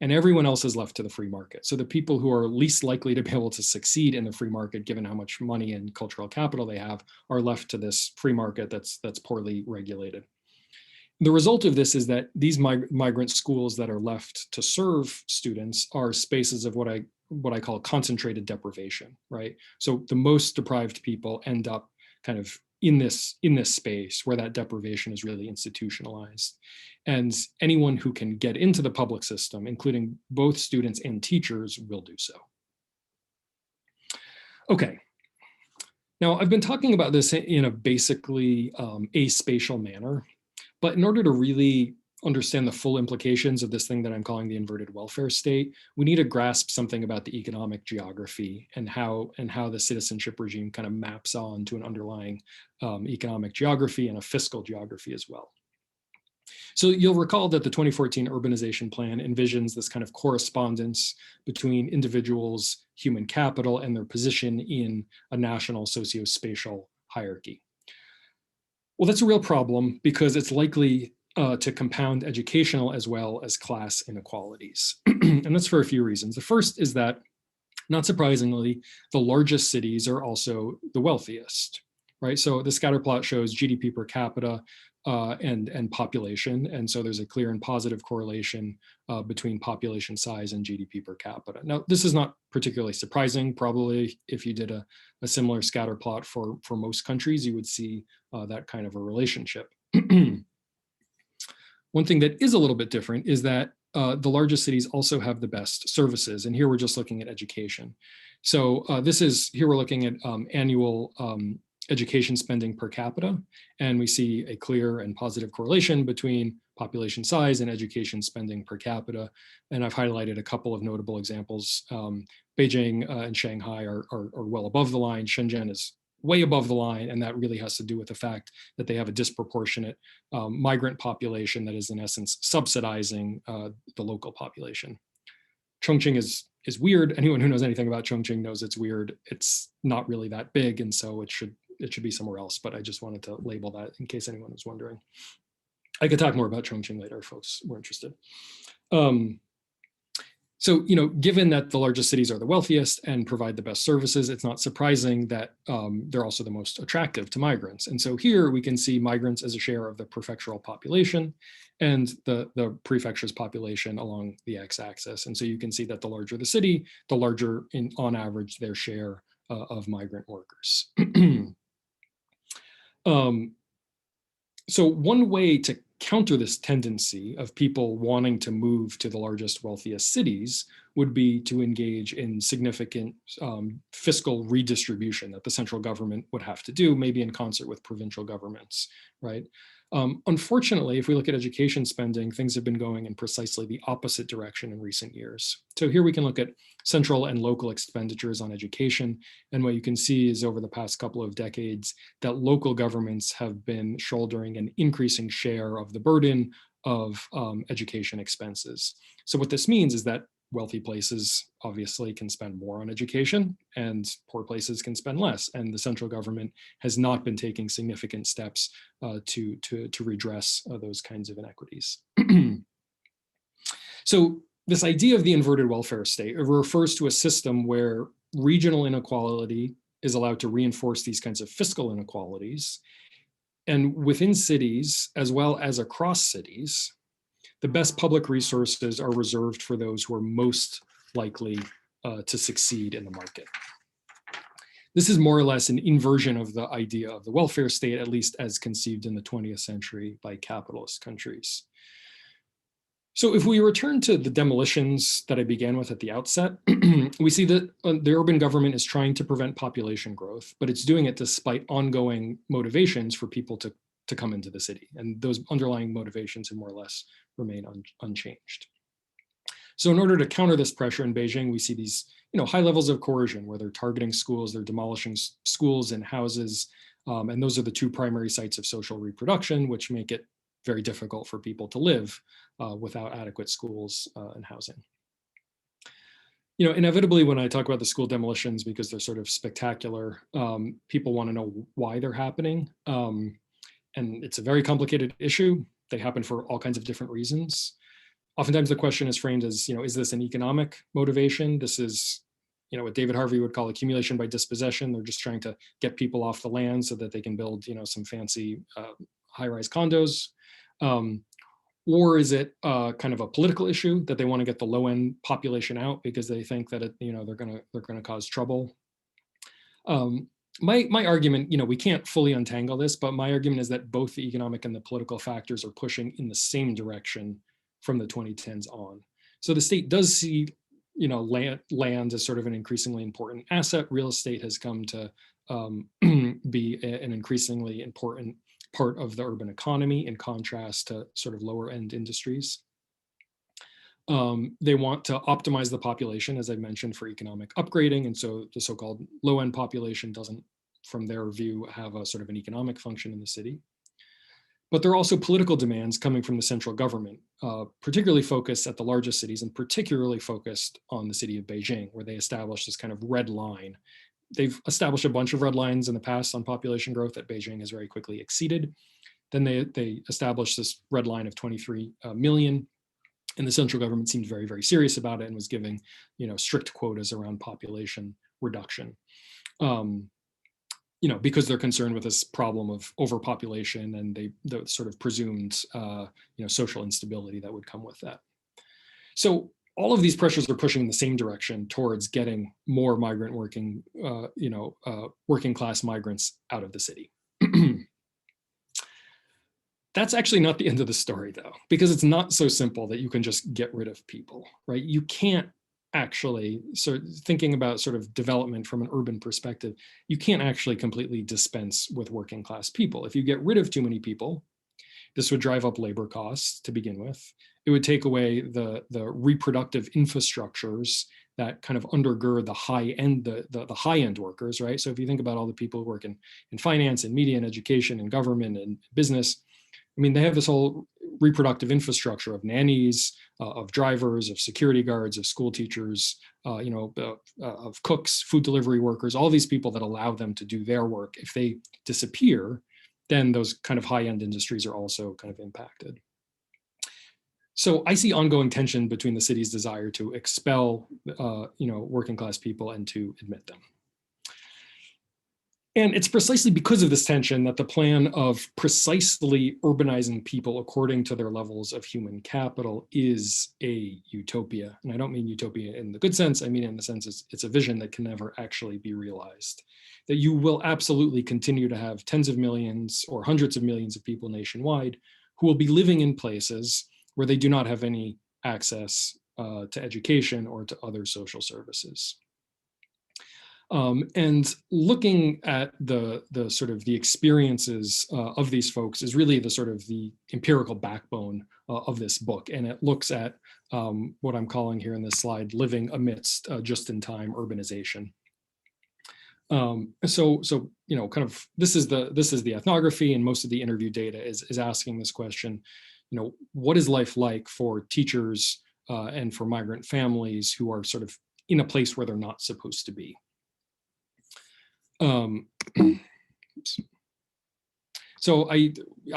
And everyone else is left to the free market. So the people who are least likely to be able to succeed in the free market, given how much money and cultural capital they have, are left to this free market that's poorly regulated. The result of this is that these migrant schools that are left to serve students are spaces of what I call concentrated deprivation, right? So the most deprived people end up kind of in this space where that deprivation is really institutionalized. And anyone who can get into the public system, including both students and teachers, will do so. Okay. Now, I've been talking about this in a basically aspatial manner, but in order to really understand the full implications of this thing that I'm calling the inverted welfare state, we need to grasp something about the economic geography and how the citizenship regime kind of maps on to an underlying economic geography and a fiscal geography as well. So you'll recall that the 2014 urbanization plan envisions this kind of correspondence between individuals' human capital and their position in a national socio-spatial hierarchy. Well, that's a real problem because it's likely to compound educational as well as class inequalities. And that's for a few reasons. The first is that, not surprisingly, the largest cities are also the wealthiest, right? So the scatter plot shows GDP per capita and population. And so there's a clear and positive correlation between population size and GDP per capita. Now, this is not particularly surprising. Probably if you did a similar scatter plot for most countries, you would see that kind of a relationship. One thing that is a little bit different is that the largest cities also have the best services. And here we're just looking at education. So here we're looking at annual education spending per capita. And we see a clear and positive correlation between population size and education spending per capita. And I've highlighted a couple of notable examples. Beijing and Shanghai are well above the line. Shenzhen is way above the line, and that really has to do with the fact that they have a disproportionate migrant population that is in essence subsidizing the local population. Chongqing is weird. Anyone who knows anything about Chongqing knows it's weird. It's not really that big, and so it should be somewhere else, but I just wanted to label that in case anyone was wondering. I could talk more about Chongqing later if folks were interested. So, given that the largest cities are the wealthiest and provide the best services, it's not surprising that they're also the most attractive to migrants. And so here we can see migrants as a share of the prefectural population and the prefecture's population along the x-axis. And so you can see that the larger the city, the larger on average their share of migrant workers. So one way to counter this tendency of people wanting to move to the largest, wealthiest cities would be to engage in significant fiscal redistribution that the central government would have to do, maybe in concert with provincial governments, right? Unfortunately, if we look at education spending, things have been going in precisely the opposite direction in recent years. So here we can look at central and local expenditures on education. And what you can see is over the past couple of decades that local governments have been shouldering an increasing share of the burden of education expenses. So what this means is that wealthy places obviously can spend more on education and poor places can spend less. And the central government has not been taking significant steps to redress those kinds of inequities. So this idea of the inverted welfare state refers to a system where regional inequality is allowed to reinforce these kinds of fiscal inequalities. And within cities, as well as across cities, the best public resources are reserved for those who are most likely to succeed in the market. This is more or less an inversion of the idea of the welfare state, at least as conceived in the 20th century by capitalist countries. So if we return to the demolitions that I began with at the outset, we see that the urban government is trying to prevent population growth, but it's doing it despite ongoing motivations for people to come into the city. And those underlying motivations have more or less remain unchanged. So in order to counter this pressure in Beijing, we see these high levels of coercion where they're targeting schools, they're demolishing schools and houses. And those are the two primary sites of social reproduction, which make it very difficult for people to live without adequate schools and housing. Inevitably, when I talk about the school demolitions, because they're sort of spectacular, people want to know why they're happening. And it's a very complicated issue. They happen for all kinds of different reasons. Oftentimes the question is framed as, is this an economic motivation? This is, what David Harvey would call accumulation by dispossession. They're just trying to get people off the land so that they can build, some fancy high-rise condos. Or is it kind of a political issue that they want to get the low-end population out because they think that they're gonna cause trouble? My argument, we can't fully untangle this, but my argument is that both the economic and the political factors are pushing in the same direction from the 2010s on. So the state does see, land as sort of an increasingly important asset. Real estate has come to be an increasingly important part of the urban economy in contrast to sort of lower end industries. They want to optimize the population, as I mentioned, for economic upgrading. And so the so-called low-end population doesn't, from their view, have a sort of an economic function in the city. But there are also political demands coming from the central government, particularly focused at the largest cities and particularly focused on the city of Beijing, where they established this kind of red line. They've established a bunch of red lines in the past on population growth that Beijing has very quickly exceeded. Then they established this red line of 23 million. And the central government seemed very, very serious about it and was giving, strict quotas around population reduction, because they're concerned with this problem of overpopulation and the sort of presumed, social instability that would come with that. So all of these pressures are pushing in the same direction towards getting more migrant working class migrants out of the city. That's actually not the end of the story, though, because it's not so simple that you can just get rid of people, right? You can't actually, so thinking about sort of development from an urban perspective, you can't actually completely dispense with working class people. If you get rid of too many people, this would drive up labor costs to begin with. It would take away the reproductive infrastructures that kind of undergird the high-end workers, right? So if you think about all the people who work in finance and media and education and government and business, I mean, they have this whole reproductive infrastructure of nannies, of drivers, of security guards, of school teachers, of cooks, food delivery workers, all these people that allow them to do their work. If they disappear, then those kind of high-end industries are also kind of impacted. So I see ongoing tension between the city's desire to expel, working class people and to admit them. And it's precisely because of this tension that the plan of precisely urbanizing people according to their levels of human capital is a utopia. And I don't mean utopia in the good sense, I mean in the sense it's a vision that can never actually be realized. That you will absolutely continue to have tens of millions or hundreds of millions of people nationwide who will be living in places where they do not have any access to education or to other social services. And looking at the sort of the experiences of these folks is really the sort of the empirical backbone of this book. And it looks at what I'm calling here in this slide, living amidst just-in-time urbanization. So you know, kind of this is the ethnography, and most of the interview data is asking this question, you know, what is life like for teachers and for migrant families who are sort of in a place where they're not supposed to be? So I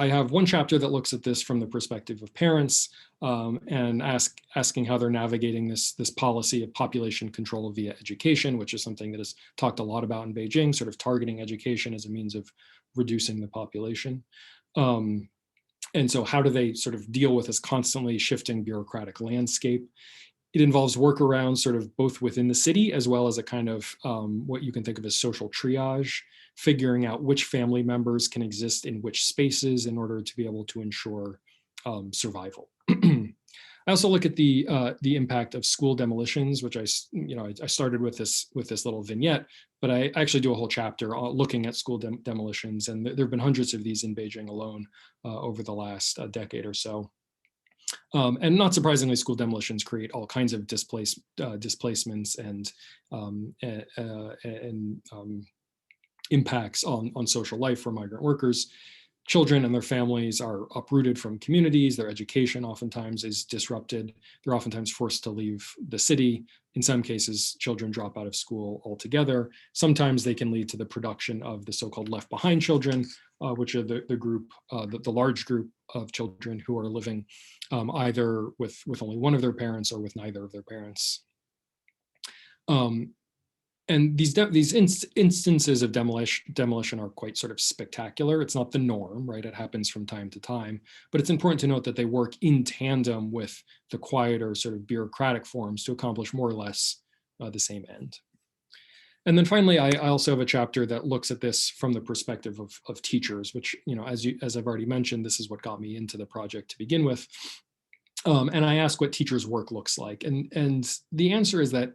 have one chapter that looks at this from the perspective of parents and asking how they're navigating this policy of population control via education, which is something that is talked a lot about in Beijing, sort of targeting education as a means of reducing the population. And so how do they sort of deal with this constantly shifting bureaucratic landscape? It involves workarounds sort of both within the city as well as a kind of what you can think of as social triage, figuring out which family members can exist in which spaces in order to be able to ensure survival. I also look at the impact of school demolitions, which I started with this little vignette, but I actually do a whole chapter looking at school demolitions, and there have been hundreds of these in Beijing alone over the last decade or so. And not surprisingly, school demolitions create all kinds of displacements and impacts on social life for migrant workers. Children and their families are uprooted from communities. Their education oftentimes is disrupted. They're oftentimes forced to leave the city. In some cases, children drop out of school altogether. Sometimes they can lead to the production of the so-called left behind children, which are the large group of children who are living either with only one of their parents or with neither of their parents. And these instances of demolition are quite sort of spectacular. It's not the norm, right? It happens from time to time, but it's important to note that they work in tandem with the quieter sort of bureaucratic forms to accomplish more or less the same end. And then finally, I also have a chapter that looks at this from the perspective of teachers, which, you know, as I've already mentioned, this is what got me into the project to begin with. And I ask what teachers' work looks like. And the answer is that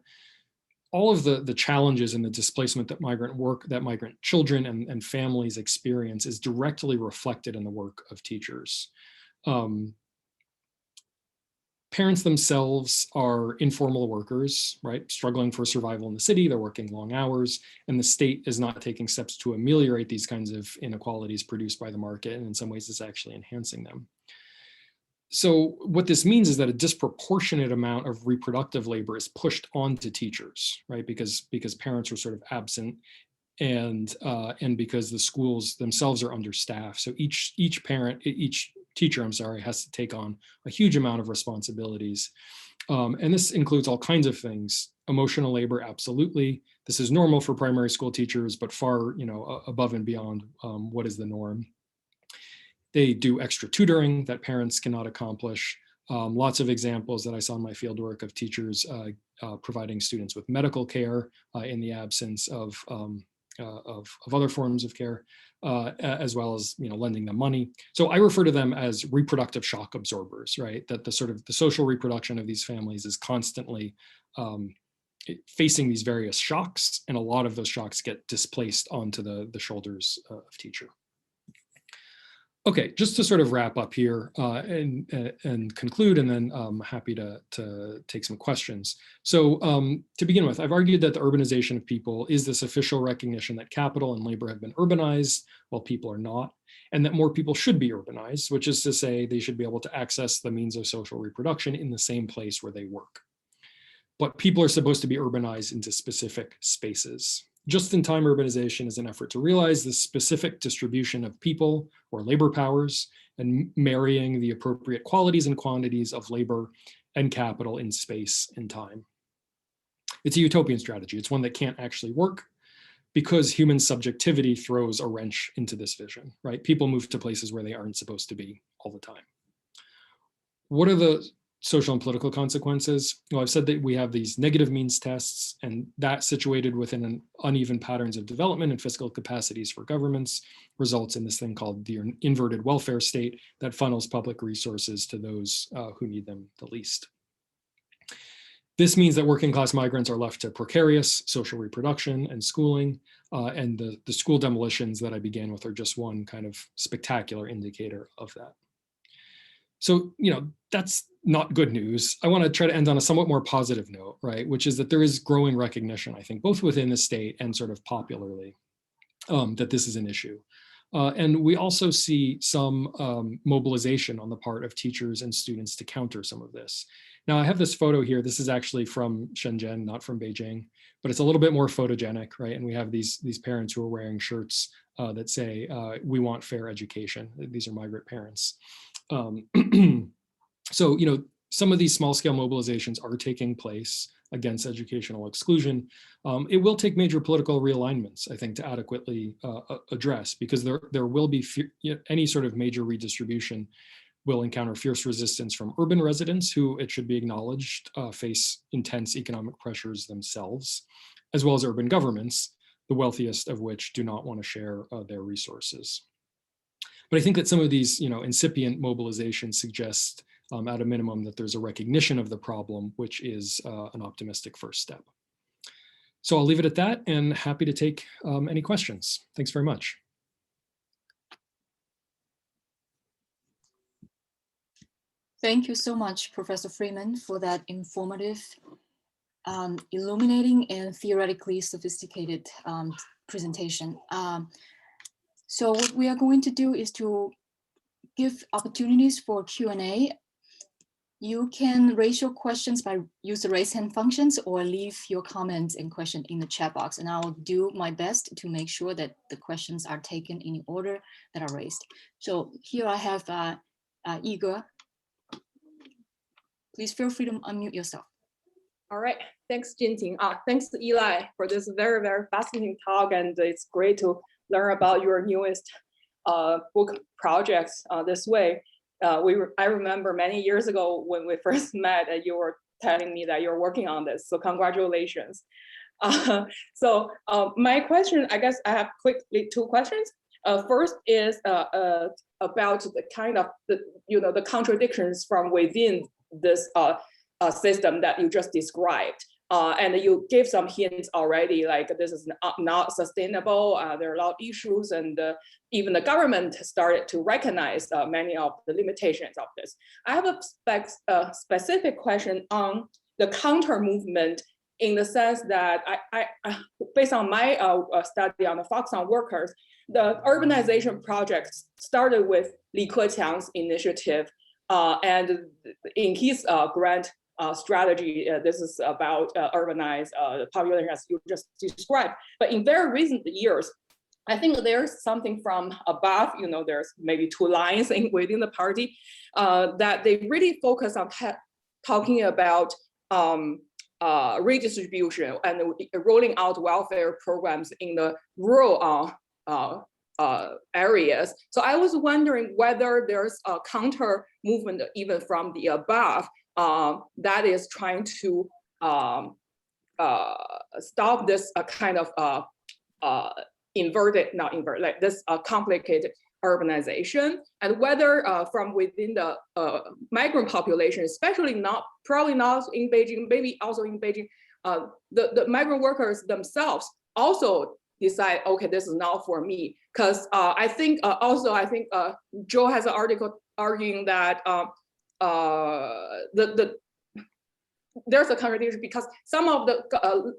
all of the challenges and the displacement that migrant children and families experience is directly reflected in the work of teachers. Parents themselves are informal workers, right? Struggling for survival in the city, they're working long hours, and the state is not taking steps to ameliorate these kinds of inequalities produced by the market, and in some ways it's actually enhancing them. So what this means is that a disproportionate amount of reproductive labor is pushed onto teachers, right? Because parents are sort of absent, and because the schools themselves are understaffed. So each teacher, has to take on a huge amount of responsibilities. And this includes all kinds of things. Emotional labor, absolutely. This is normal for primary school teachers, but far, above and beyond what is the norm. They do extra tutoring that parents cannot accomplish. Lots of examples that I saw in my fieldwork of teachers providing students with medical care in the absence of other forms of care, as well as lending them money. So I refer to them as reproductive shock absorbers, right? That the sort of the social reproduction of these families is constantly facing these various shocks, and a lot of those shocks get displaced onto the shoulders of teacher. Okay, just to sort of wrap up here and conclude, and then I'm happy to take some questions. So to begin with, I've argued that the urbanization of people is this official recognition that capital and labor have been urbanized while people are not, and that more people should be urbanized, which is to say they should be able to access the means of social reproduction in the same place where they work. But people are supposed to be urbanized into specific spaces. Just-in-time urbanization is an effort to realize the specific distribution of people or labor powers and marrying the appropriate qualities and quantities of labor and capital in space and time. It's a utopian strategy. It's one that can't actually work because human subjectivity throws a wrench into this vision, right? People move to places where they aren't supposed to be all the time. What are the social and political consequences. Well, I've said that we have these negative means tests, and that situated within an uneven patterns of development and fiscal capacities for governments results in this thing called the inverted welfare state that funnels public resources to those who need them the least. This means that working class migrants are left to precarious social reproduction and schooling, and the school demolitions that I began with are just one kind of spectacular indicator of that. So, that's not good news. I want to try to end on a somewhat more positive note, right? Which is that there is growing recognition, I think, both within the state and sort of popularly, that this is an issue. And we also see some mobilization on the part of teachers and students to counter some of this. Now, I have this photo here. This is actually from Shenzhen, not from Beijing, but it's a little bit more photogenic, right? And we have these parents who are wearing shirts that say, "We want fair education." These are migrant parents. So, some of these small scale mobilizations are taking place against educational exclusion. It will take major political realignments, I think, to adequately address, because there will be any sort of major redistribution will encounter fierce resistance from urban residents who, it should be acknowledged, face intense economic pressures themselves, as well as urban governments, the wealthiest of which do not want to share their resources. But I think that some of these, incipient mobilizations suggest, at a minimum, that there's a recognition of the problem, which is an optimistic first step. So I'll leave it at that, and happy to take any questions. Thanks very much. Thank you so much, Professor Freeman, for that informative, illuminating, and theoretically sophisticated presentation. So what we are going to do is to give opportunities for Q&A. You can raise your questions by use the raise hand functions, or leave your comments and question in the chat box, and I'll do my best to make sure that the questions are taken in the order that are raised. So here I have Igor. Please feel free to unmute yourself. All right, thanks, Jinting. Thanks, Eli, for this very, very fascinating talk, and it's great to learn about your newest book projects this way. I remember many years ago when we first met, you were telling me that you're working on this, so congratulations. So my question, I guess I have quickly two questions. First is about the kind of the contradictions from within this system that you just described. And you gave some hints already, like this is not sustainable. There are a lot of issues, and even the government started to recognize many of the limitations of this. I have a specific question on the counter movement, in the sense that I based on my study on the Foxconn workers, the urbanization project started with Li Keqiang's initiative, and in his grant strategy, this is about urbanized population, as you just described. But in very recent years, I think there's something from above, there's maybe two lines within the party that they really focus on talking about redistribution and rolling out welfare programs in the rural areas. So I was wondering whether there's a counter movement even from the above that is trying to stop this kind of like this complicated urbanization, and whether from within the migrant population, especially probably not in Beijing, maybe also in Beijing, the migrant workers themselves also decide, okay, this is not for me. Because I think Joe has an article arguing that there's a contradiction, because some of the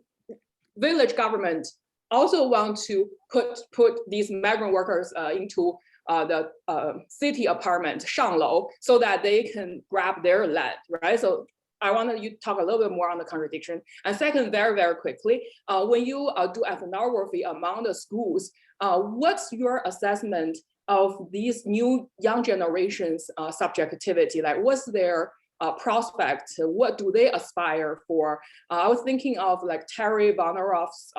village government also want to put these migrant workers into the city apartment, 上楼, so that they can grab their land, right? So I want you to talk a little bit more on the contradiction. And second, very, very quickly, when you do ethnography among the schools, what's your assessment of these new young generations' subjectivity? Like, what's their prospect? What do they aspire for? I was thinking of like Terry Voneroff's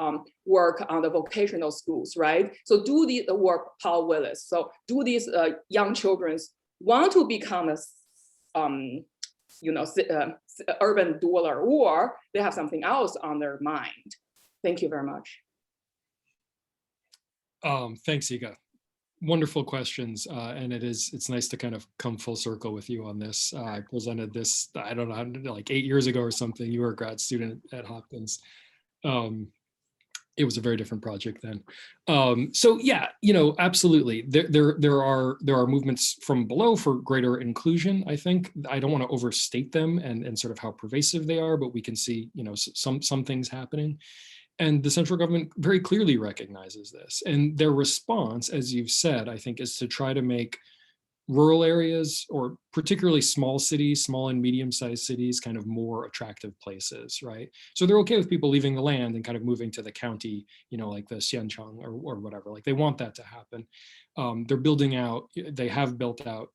work on the vocational schools, right? So do the work, Paul Willis. So do these young children want to become urban dweller, or they have something else on their mind. Thank you very much. Thanks, Iga. Wonderful questions, and it's nice to kind of come full circle with you on this. I presented this, I don't know, like 8 years ago or something. You were a grad student at Hopkins. It was a very different project then. So yeah, absolutely. There are movements from below for greater inclusion. I think I don't want to overstate them and sort of how pervasive they are, but we can see some things happening. And the central government very clearly recognizes this. And their response, as you've said, I think, is to try to make rural areas, or particularly small cities, small and medium-sized cities, kind of more attractive places, right? So they're okay with people leaving the land and kind of moving to the county, like the Xianchang or whatever. Like, they want that to happen. They're building out, they have built out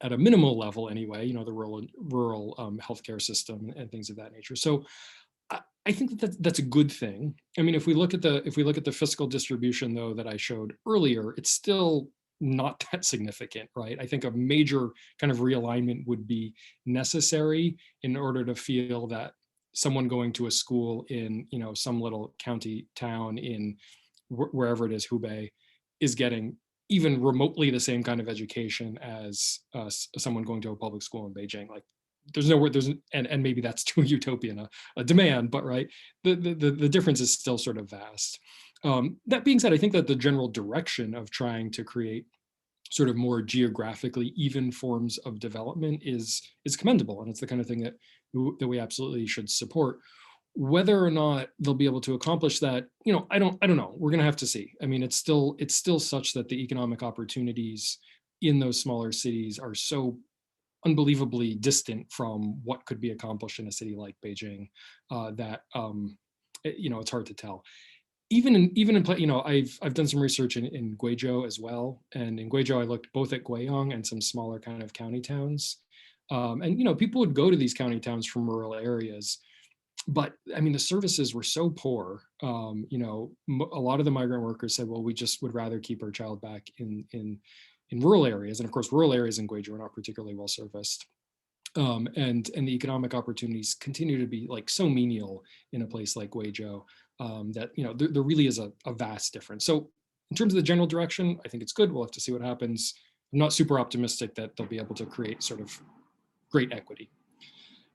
at a minimal level anyway, the rural healthcare system and things of that nature. So I think that's a good thing. I mean, if we look at the fiscal distribution, though, that I showed earlier, it's still not that significant, right? I think a major kind of realignment would be necessary in order to feel that someone going to a school in some little county town in wherever it is, Hubei, is getting even remotely the same kind of education as someone going to a public school in Beijing. Like, and maybe that's too utopian a demand, but right, the difference is still sort of vast. That being said, I think that the general direction of trying to create sort of more geographically even forms of development is commendable, and it's the kind of thing that we absolutely should support. Whether or not they'll be able to accomplish that, I don't know. We're going to have to see. I mean, it's still such that the economic opportunities in those smaller cities are so unbelievably distant from what could be accomplished in a city like Beijing that it's hard to tell. Even in I've done some research in Guizhou as well, and in Guizhou I looked both at Guiyang and some smaller kind of county towns, and people would go to these county towns from rural areas, but I mean the services were so poor. A lot of the migrant workers said, well, we just would rather keep our child back in rural areas, and of course rural areas in Guizhou are not particularly well serviced, and the economic opportunities continue to be like so menial in a place like Guizhou, that there really is a vast difference. So in terms of the general direction, I think it's good. We'll have to see what happens. I'm not super optimistic that they'll be able to create sort of great equity.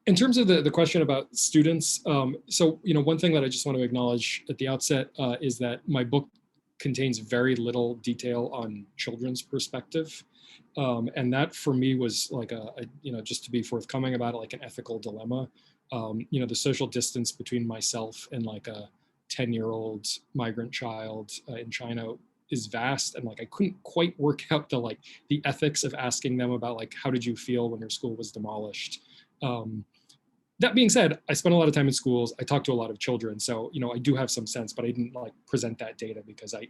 In terms of the question about students, so one thing that I just want to acknowledge at the outset is that my book contains very little detail on children's perspective. And that for me was like just to be forthcoming about it, like an ethical dilemma. The social distance between myself and like a 10-year-old migrant child in China is vast. And like, I couldn't quite work out the ethics of asking them about like, how did you feel when your school was demolished? That being said, I spent a lot of time in schools. I talked to a lot of children, so I do have some sense, but I didn't like present that data because I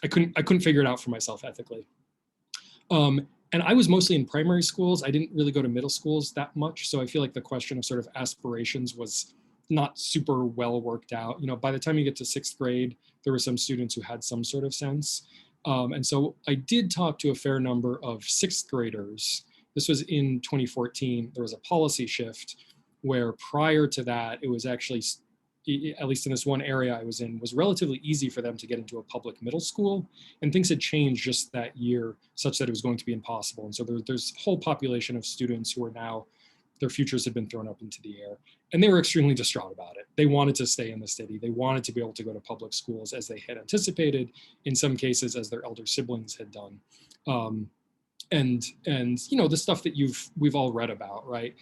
couldn't figure it out for myself ethically. And I was mostly in primary schools. I didn't really go to middle schools that much, so I feel like the question of sort of aspirations was not super well worked out. By the time you get to 6th grade, there were some students who had some sort of sense, and so I did talk to a fair number of 6th graders. This was in 2014. There was a policy shift where prior to that, it was actually, at least in this one area I was in, was relatively easy for them to get into a public middle school. And things had changed just that year such that it was going to be impossible. And so there's a whole population of students who are now, their futures had been thrown up into the air. And they were extremely distraught about it. They wanted to stay in the city. They wanted to be able to go to public schools as they had anticipated, in some cases as their elder siblings had done. And the stuff that we've all read about, right?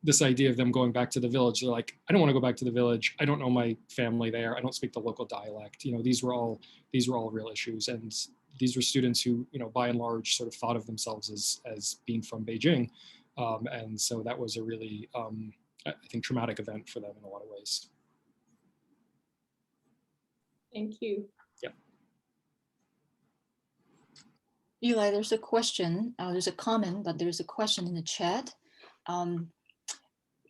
This idea of them going back to the village. They're like, I don't want to go back to the village. I don't know my family there. I don't speak the local dialect. These were all real issues. And these were students who, by and large, sort of thought of themselves as being from Beijing. And so that was a really, I think, traumatic event for them in a lot of ways. Thank you. Yeah. Eli, there's a question, there's a comment, but there's a question in the chat.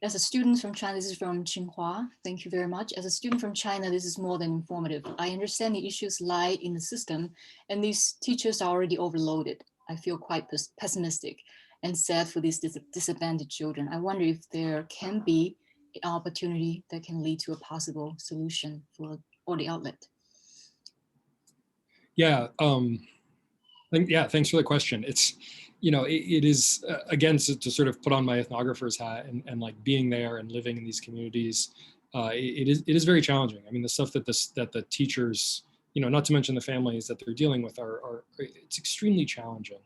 As a student from China, this is from Tsinghua. Thank you very much. As a student from China, this is more than informative. I understand the issues lie in the system, and these teachers are already overloaded. I feel quite pessimistic. and sad for these disadvantaged children. I wonder if there can be an opportunity that can lead to a possible solution for the outlet. Yeah, thanks for the question. It's, it is, again, to sort of put on my ethnographer's hat and like being there and living in these communities, it is very challenging. I mean, the stuff that the teachers, not to mention the families that they're dealing with it's extremely challenging.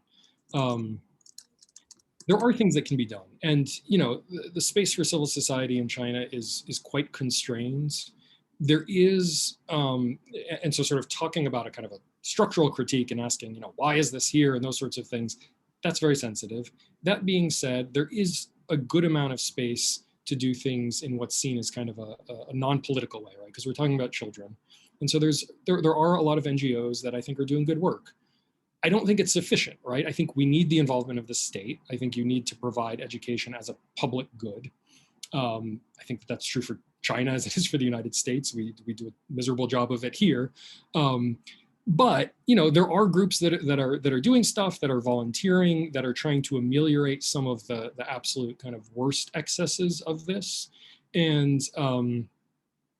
There are things that can be done, and the space for civil society in China is quite constrained. There is, and so sort of talking about a kind of a structural critique and asking, why is this here, and those sorts of things, that's very sensitive. That being said, there is a good amount of space to do things in what's seen as kind of a non-political way, right? Because we're talking about children. And so there are a lot of NGOs that I think are doing good work. I don't think it's sufficient, right? I think we need the involvement of the state. I think you need to provide education as a public good. I think that's true for China as it is for the United States. We do a miserable job of it here. But there are groups that are doing stuff, that are volunteering, that are trying to ameliorate some of the absolute kind of worst excesses of this. And so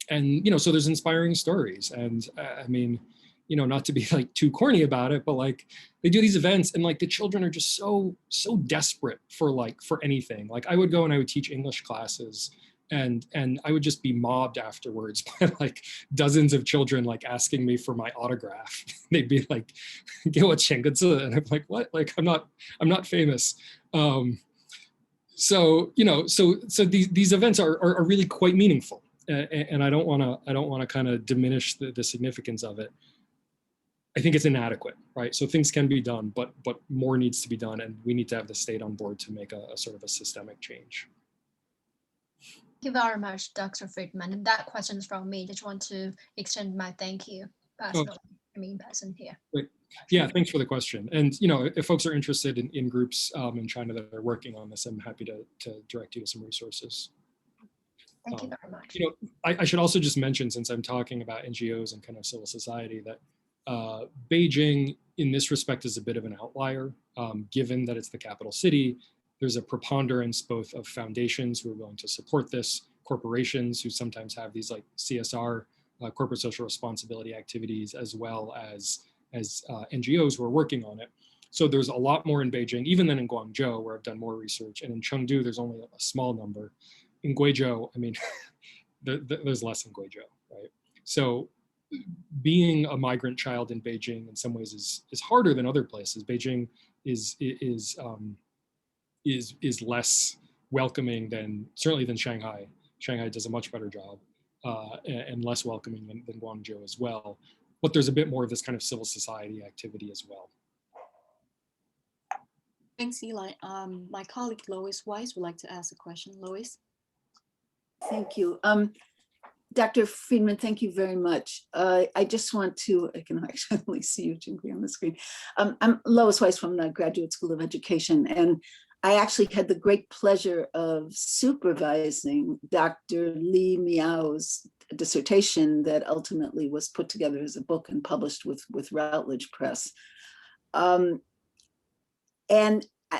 there's inspiring stories. And I mean, not to be like too corny about it, but like they do these events and like the children are just so desperate for anything. Like I would go and I would teach English classes, and I would just be mobbed afterwards by like dozens of children like asking me for my autograph. They'd be like, "Get what Chengge," and I'm like, "What? Like I'm not famous." So these events are really quite meaningful, and I don't want to kind of diminish the significance of it. I think it's inadequate, right? So things can be done, but more needs to be done, and we need to have the state on board to make a sort of a systemic change. Thank you very much, Dr. Friedman. And that question is from me. Just want to extend my thank you personally. I mean, in person here. Great. Yeah, thanks for the question. And if folks are interested in groups in China that are working on this, I'm happy to direct you to some resources. Thank you very much. I should also just mention, since I'm talking about NGOs and kind of civil society, that Beijing in this respect is a bit of an outlier, given that it's the capital city. There's a preponderance both of foundations who are willing to support this, corporations who sometimes have these like CSR, corporate social responsibility activities, as well as NGOs who are working on it. So there's a lot more in Beijing, even than in Guangzhou, where I've done more research. And in Chengdu, there's only a small number. In Guizhou, I mean, there's less in Guizhou, right? So being a migrant child in Beijing in some ways is harder than other places. Beijing is less welcoming certainly than Shanghai. Shanghai does a much better job and less welcoming than Guangzhou as well. But there's a bit more of this kind of civil society activity as well. Thanks, Eli. My colleague Lois Weiss would like to ask a question. Lois? Thank you. Dr. Friedman, thank you very much. I just want to, I can actually see you, Jinky, on the screen. I'm Lois Weiss from the Graduate School of Education, and I actually had the great pleasure of supervising Dr. Li Miao's dissertation that ultimately was put together as a book and published with Routledge Press. And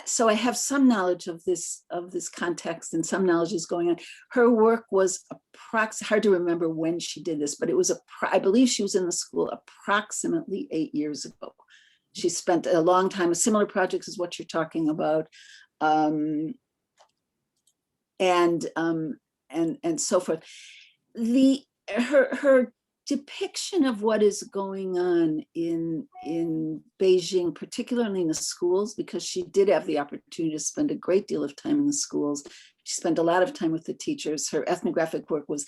so I have some knowledge of this context, and some knowledge is going on. Her work was hard to remember when she did this, but it was I believe she was in the school approximately 8 years ago. She spent a long time, a similar project as what you're talking about, and so forth. Her depiction of what is going on in Beijing, particularly in the schools, because she did have the opportunity to spend a great deal of time in the schools. She spent a lot of time with the teachers. Her ethnographic work was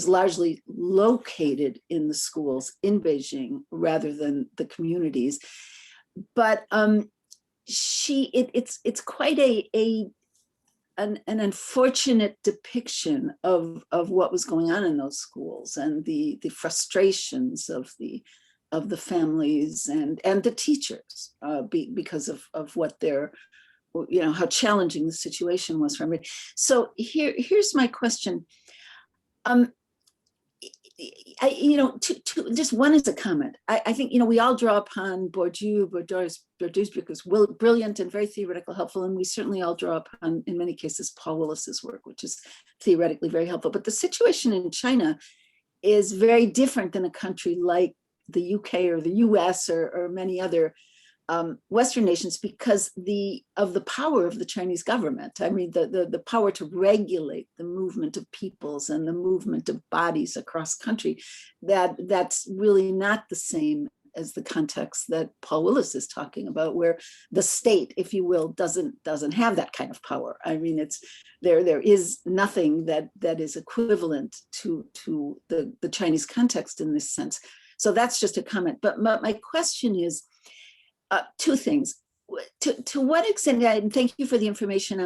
largely located in the schools in Beijing rather than the communities. But it's quite an unfortunate depiction of what was going on in those schools, and the frustrations of the families and the teachers because of what their, how challenging the situation was for everybody. So here's my question. just one is a comment. I think, we all draw upon Bourdieu's because brilliant and very theoretical, helpful, and we certainly all draw upon, in many cases, Paul Willis's work, which is theoretically very helpful. But the situation in China is very different than a country like the UK or the US or many other Western nations because of the power of the Chinese government. I mean, the power to regulate the movement of peoples and the movement of bodies across country, that's really not the same as the context that Paul Willis is talking about, where the state, if you will, doesn't have that kind of power. I mean, there is nothing that is equivalent to the Chinese context in this sense. So that's just a comment. But my question is, two things. To what extent, and thank you for the information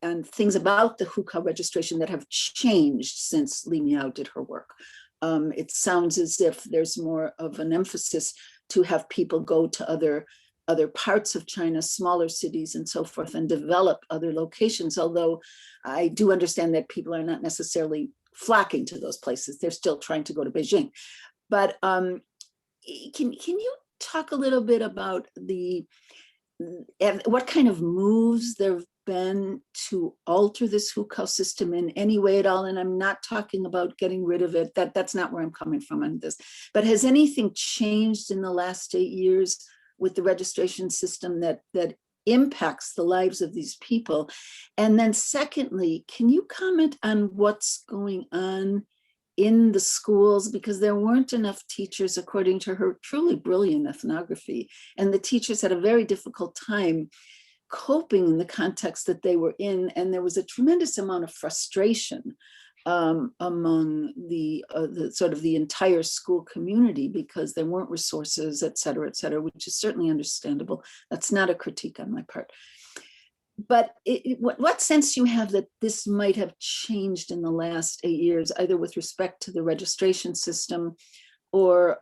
on things about the hookah registration that have changed since Li Miao did her work. It sounds as if there's more of an emphasis to have people go to other parts of China, smaller cities and so forth, and develop other locations. Although I do understand that people are not necessarily flocking to those places. They're still trying to go to Beijing. But can you talk a little bit about what kind of moves there have been to alter this hukou system in any way at all? And I'm not talking about getting rid of it. That's not where I'm coming from on this. But has anything changed in the last 8 years with the registration system that impacts the lives of these people? And then secondly, can you comment on what's going on in the schools, because there weren't enough teachers, according to her truly brilliant ethnography, and the teachers had a very difficult time coping in the context that they were in, and there was a tremendous amount of frustration among the sort of the entire school community because there weren't resources, et cetera, which is certainly understandable. That's not a critique on my part. But what sense do you have that this might have changed in the last 8 years, either with respect to the registration system or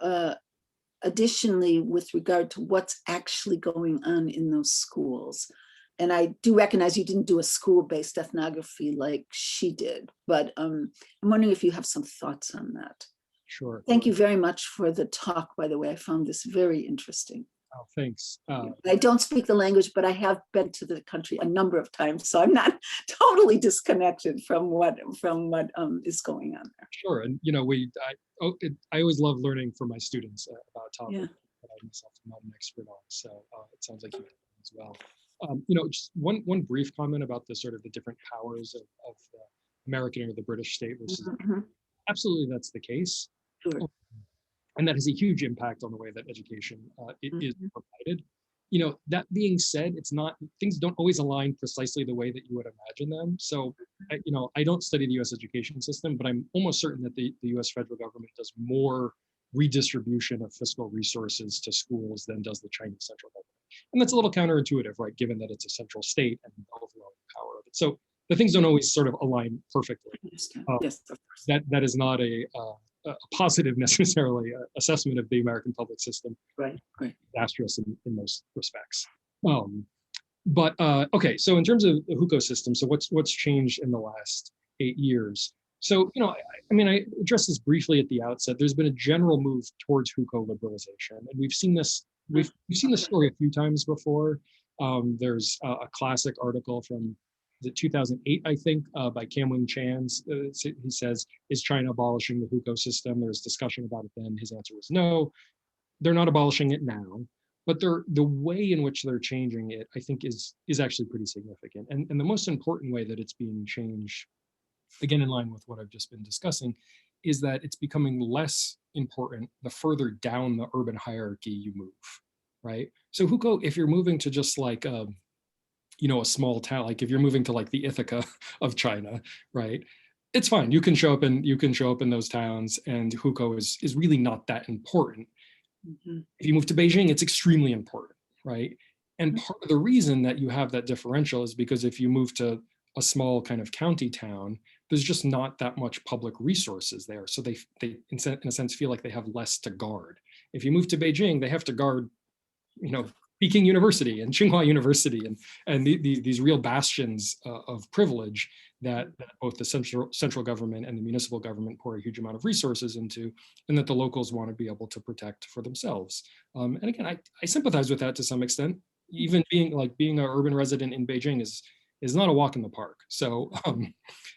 additionally with regard to what's actually going on in those schools? And I do recognize you didn't do a school-based ethnography like she did, but I'm wondering if you have some thoughts on that. Sure. Thank you very much for the talk, by the way. I found this very interesting. Oh, thanks. I don't speak the language, but I have been to the country a number of times, so I'm not totally disconnected from what is going on there. Sure, and I always love learning from my students about topics that I myself am not an expert on. So it sounds like you have as well. Just one brief comment about the sort of the different powers of the American or the British state versus absolutely that's the case. Sure. And that has a huge impact on the way that education is provided. That being said, things don't always align precisely the way that you would imagine them. So, I don't study the US education system, but I'm almost certain that the US federal government does more redistribution of fiscal resources to schools than does the Chinese central government. And that's a little counterintuitive, right? Given that it's a central state and the overall power of it. So the things don't always sort of align perfectly. Yes, of course. That is not a positive necessarily assessment of the American public system. Right. Disastrous in most respects. But okay, so in terms of the hukou system, so what's changed in the last 8 years? So I addressed this briefly at the outset. There's been a general move towards hukou liberalization, and we've seen this. We've seen this story a few times before. There's a classic article from the 2008, I think, by Kam Wing Chan. He says, "Is China abolishing the hukou system?" There's discussion about it then. His answer was no. They're not abolishing it now, but the way in which they're changing it, I think, is actually pretty significant. And the most important way that it's being changed, again in line with what I've just been discussing, is that it's becoming less important the further down the urban hierarchy you move, right? So hukou, if you're moving to just like a small town, like if you're moving to like the Ithaca of China, right? It's fine. You can show up in those towns, and hukou is really not that important. If you move to Beijing, it's extremely important, right? And part of the reason that you have that differential is because if you move to a small kind of county town, there's just not that much public resources there. So they in a sense feel like they have less to guard. If you move to Beijing, they have to guard, Peking University and Tsinghua University and these real bastions of privilege that both the central government and the municipal government pour a huge amount of resources into, and that the locals want to be able to protect for themselves. And again, I sympathize with that to some extent. Even being an urban resident in Beijing is not a walk in the park. So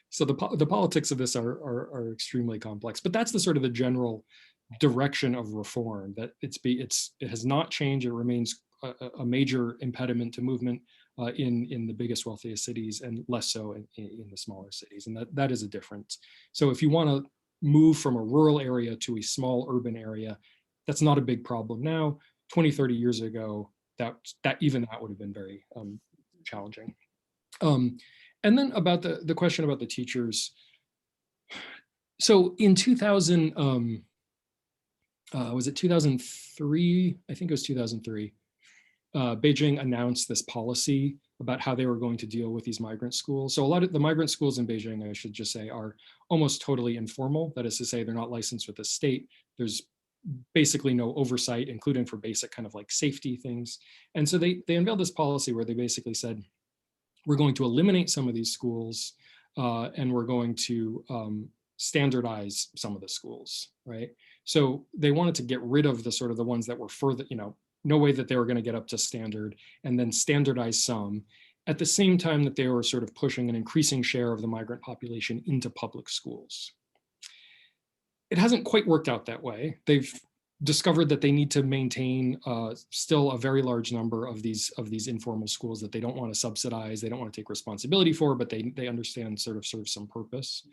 so the politics of this are extremely complex. But that's the sort of the general direction of reform, that it has not changed. It remains a major impediment to movement in the biggest, wealthiest cities, and less so in the smaller cities. And that is a difference. So if you want to move from a rural area to a small urban area, that's not a big problem now. 20, 30 years ago, that would have been very challenging. And then about the question about the teachers. So in 2000, was it 2003? I think it was 2003. Beijing announced this policy about how they were going to deal with these migrant schools. So a lot of the migrant schools in Beijing, I should just say, are almost totally informal. That is to say, they're not licensed with the state. There's basically no oversight, including for basic kind of like safety things. And so they unveiled this policy where they basically said, we're going to eliminate some of these schools and we're going to standardize some of the schools, right? So they wanted to get rid of the ones that were further, no way that they were going to get up to standard, and then standardize some, at the same time that they were sort of pushing an increasing share of the migrant population into public schools. It hasn't quite worked out that way. They've discovered that they need to maintain still a very large number of these informal schools that they don't want to subsidize, they don't want to take responsibility for, but they understand sort of serve some purpose.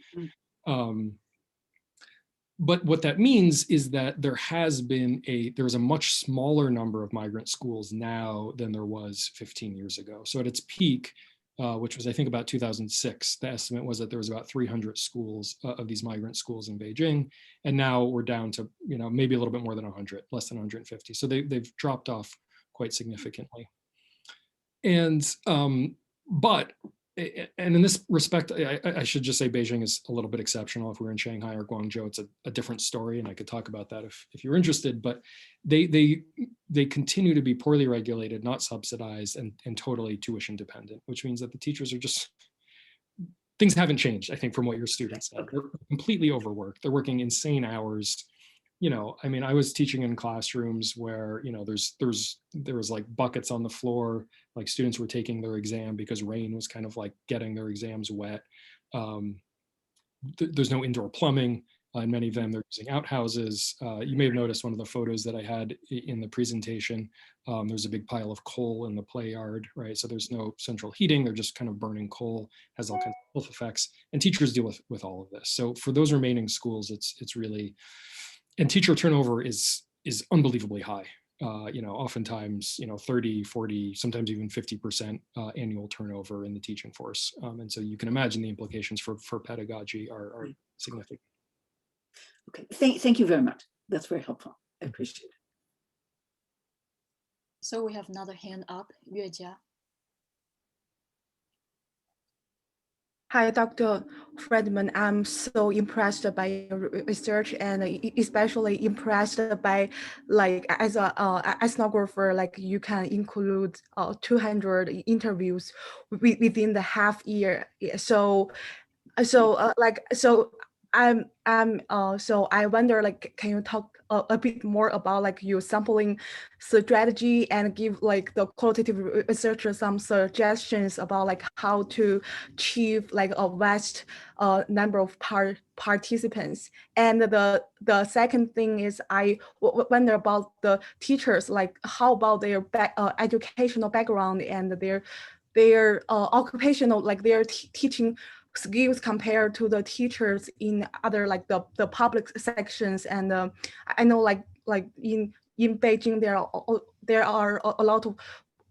But what that means is that there's a much smaller number of migrant schools now than there was 15 years ago. So at its peak, which was I think about 2006, the estimate was that there was about 300 schools of these migrant schools in Beijing, and now we're down to maybe a little bit more than 100, less than 150. So they've dropped off quite significantly. And and in this respect, I should just say Beijing is a little bit exceptional. If we were in Shanghai or Guangzhou, it's a different story, and I could talk about that if you're interested. But they continue to be poorly regulated, not subsidized, and totally tuition dependent, which means that the teachers are just, things haven't changed, I think, from what your students said. They're completely overworked. They're working insane hours. I mean, I was teaching in classrooms where, there was like buckets on the floor, like students were taking their exam because rain was kind of like getting their exams wet. There's no indoor plumbing. In many of them, they're using outhouses. You may have noticed one of the photos that I had in the presentation. There's a big pile of coal in the play yard, right? So there's no central heating. They're just kind of burning coal, has all kinds of health effects. And teachers deal with all of this. So for those remaining schools, it's really, and teacher turnover is unbelievably high. Oftentimes, 30, 40, sometimes even 50% annual turnover in the teaching force. And so you can imagine the implications for pedagogy are significant. Okay, thank you very much. That's very helpful. I appreciate it. So we have another hand up, Yuejia. Hi, Dr. Friedman. I'm so impressed by your research, and especially impressed by, like, as a ethnographer, like you can include 200 interviews within the half year. So I wonder, like, can you talk a bit more about like your sampling strategy and give like the qualitative researchers some suggestions about like how to achieve like a vast number of participants? And the second thing is I wonder about the teachers, like how about their educational background and their occupational, like their teaching skills compared to the teachers in other, like the public sections. And I know like in Beijing there are a lot of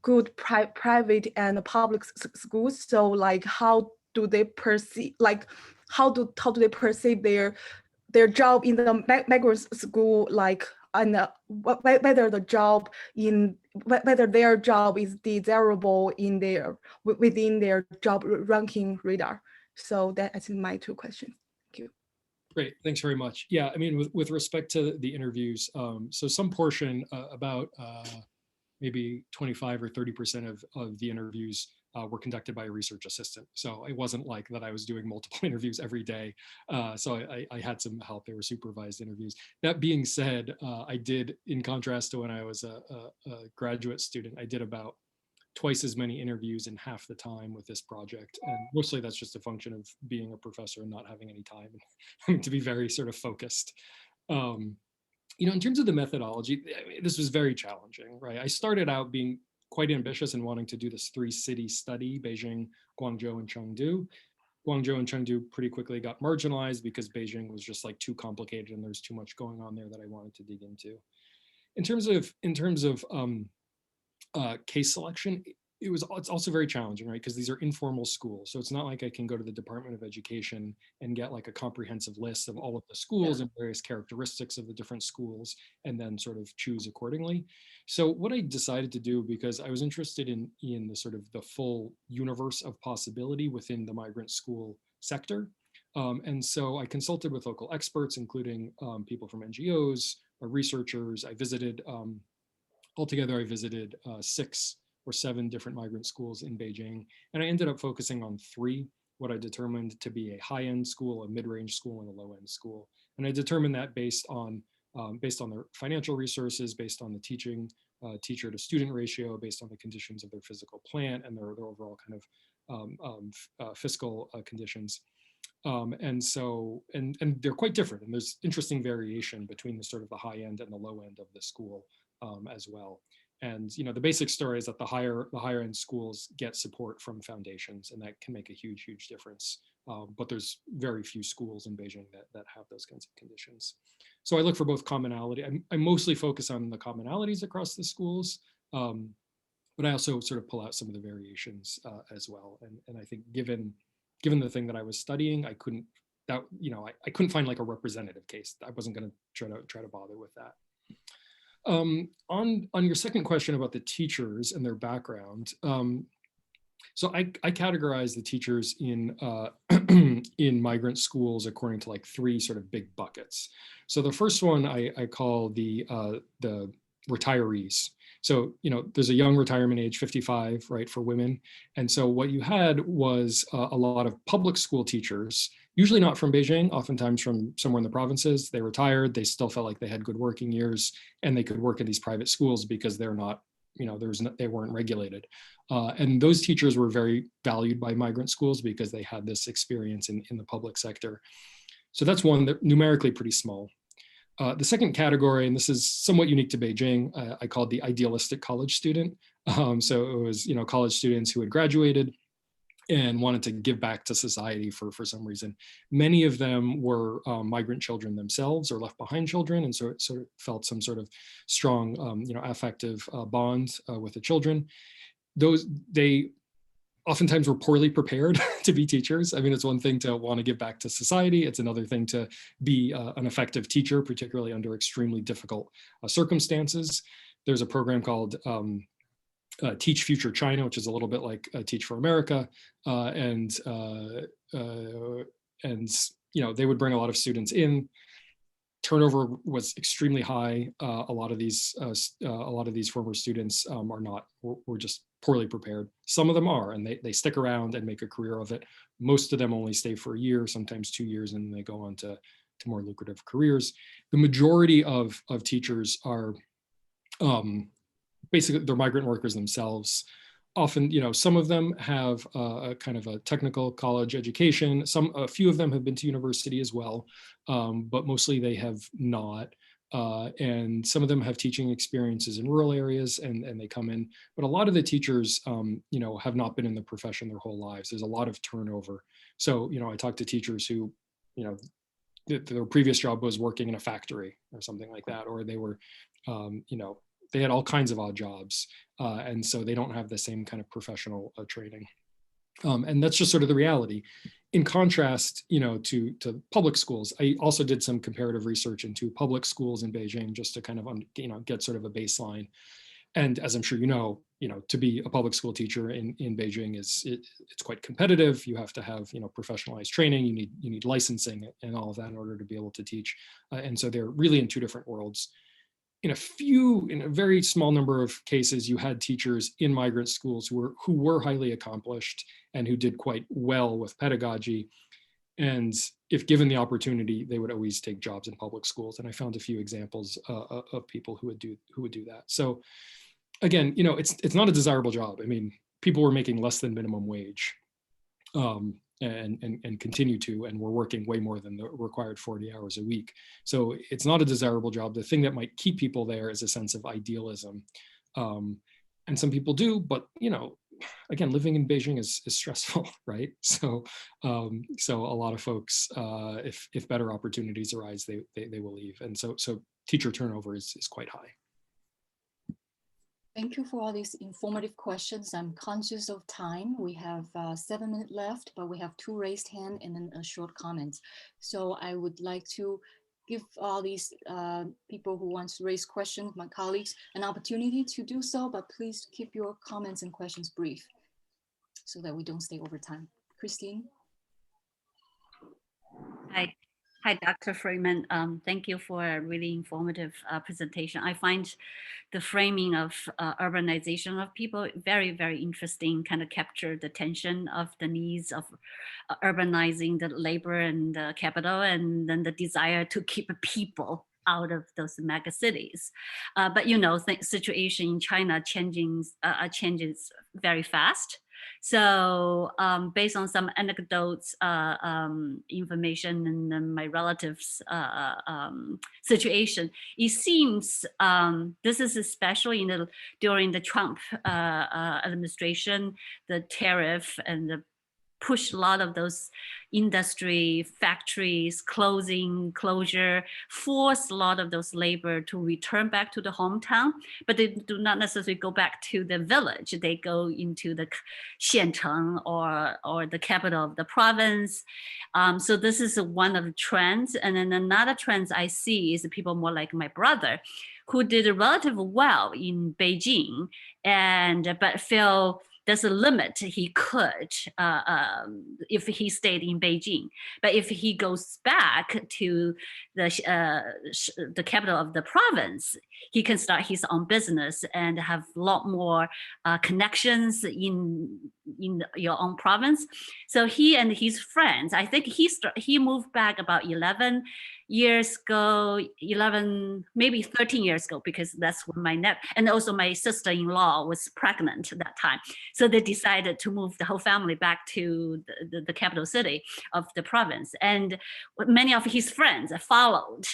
good private and public schools. So like how do they perceive, like how do they perceive their job in the migrant school, like, and whether their job is desirable within their job ranking radar. So that's my two questions. Thank you. Great, thanks very much. Yeah, I mean, with respect to the interviews, so some portion, about maybe 25 or 30% of the interviews were conducted by a research assistant. So it wasn't like that I was doing multiple interviews every day. So I had some help. They were supervised interviews. That being said, I did, in contrast to when I was a graduate student, I did about twice as many interviews in half the time with this project. And mostly that's just a function of being a professor and not having any time and having to be very sort of focused. In terms of the methodology, this was very challenging, right? I started out being quite ambitious and wanting to do this 3-city study, Beijing, Guangzhou, and Chengdu. Guangzhou and Chengdu pretty quickly got marginalized because Beijing was just like too complicated and there's too much going on there that I wanted to dig into. In terms of case selection, it's also very challenging, right? Because these are informal schools. So it's not like I can go to the Department of Education and get like a comprehensive list of all of the schools and various characteristics of the different schools and then sort of choose accordingly. So what I decided to do, because I was interested in the sort of the full universe of possibility within the migrant school sector. And so I consulted with local experts, including people from NGOs, researchers. I visited, altogether I visited 6 or 7 different migrant schools in Beijing. And I ended up focusing on 3, what I determined to be a high-end school, a mid-range school, and a low-end school. And I determined that based on their financial resources, based on the teacher to student ratio, based on the conditions of their physical plant and their overall kind of fiscal conditions. And they're quite different. And there's interesting variation between the sort of the high end and the low end of the school as well. And the basic story is that the higher end schools get support from foundations, and that can make a huge difference. But there's very few schools in Beijing that have those kinds of conditions. So I look for both commonality. I mostly focus on the commonalities across the schools, but I also sort of pull out some of the variations as well. And I think given the thing that I was studying, I couldn't find like a representative case. I wasn't going to try to bother with that. On your second question about the teachers and their background, so I categorize the teachers in in migrant schools according to like 3 sort of big buckets. So the first one I call the retirees. So there's a young retirement age, 55, right, for women. And so what you had was a lot of public school teachers, usually not from Beijing, oftentimes from somewhere in the provinces. They retired, they still felt like they had good working years, and they could work in these private schools because they're not, they weren't regulated. And those teachers were very valued by migrant schools because they had this experience in the public sector. So that's one that numerically pretty small. The second category, and this is somewhat unique to Beijing, I called the idealistic college student. So it was, college students who had graduated and wanted to give back to society for some reason. Many of them were migrant children themselves or left behind children, and so it sort of felt some sort of strong, affective bond with the children. They oftentimes were poorly prepared to be teachers. I mean, it's one thing to want to give back to society. It's another thing to be an effective teacher, particularly under extremely difficult circumstances. There's a program called Teach Future China, which is a little bit like Teach for America. And they would bring a lot of students in. Turnover was extremely high. A lot of these former students were just poorly prepared. Some of them are, and they stick around and make a career of it. Most of them only stay for a year, sometimes 2 years, and they go on to more lucrative careers. The majority of teachers are basically they're migrant workers themselves. Often, some of them have a kind of a technical college education. A few of them have been to university as well, but mostly they have not. And some of them have teaching experiences in rural areas, and they come in. But a lot of the teachers, have not been in the profession their whole lives. There's a lot of turnover. So, I talk to teachers who, their previous job was working in a factory or something like that, or they were, they had all kinds of odd jobs. And so they don't have the same kind of professional training. And that's just sort of the reality. In contrast, to public schools, I also did some comparative research into public schools in Beijing just to kind of, get sort of a baseline. And as I'm sure to be a public school teacher in Beijing it's quite competitive. You have to have, professionalized training. You need licensing and all of that in order to be able to teach. And so they're really in 2 different worlds. in a very small number of cases, you had teachers in migrant schools who were highly accomplished and who did quite well with pedagogy. And if given the opportunity, they would always take jobs in public schools. And I found a few examples of people who would do that. So again, it's not a desirable job. I mean, people were making less than minimum wage, and continue to, and we're working way more than the required 40 hours a week. So it's not a desirable job. The thing that might keep people there is a sense of idealism. And some people do, but again, living in Beijing is stressful, right? So so a lot of folks, if better opportunities arise, they will leave. And so teacher turnover is quite high. Thank you for all these informative questions. I'm conscious of time. We have 7 minutes left, but we have 2 raised hands and then a short comment. So I would like to give all these people who want to raise questions, my colleagues, an opportunity to do so, but please keep your comments and questions brief so that we don't stay over time. Christine? Hi, Dr. Freeman. Thank you for a really informative presentation. I find the framing of urbanization of people very, very interesting, kind of capture the tension of the needs of urbanizing the labor and the capital, and then the desire to keep people out of those mega cities. But the situation in China changes very fast. So based on some anecdotes, information, and then my relatives' situation, it seems this is especially during the Trump administration, the tariff and the push a lot of those industry factories closure, force a lot of those labor to return back to the hometown, but they do not necessarily go back to the village. They go into the xiancheng or the capital of the province. So this is one of the trends. And then another trend I see is people more like my brother, who did relatively well in Beijing, but feel there's a limit he could if he stayed in Beijing. But if he goes back to the capital of the province, he can start his own business and have a lot more connections in your own province. So he and his friends, I think he moved back about 11 years ago, 11, maybe 13 years ago, because that's when and also my sister-in-law was pregnant at that time. So they decided to move the whole family back to the capital city of the province. And many of his friends followed.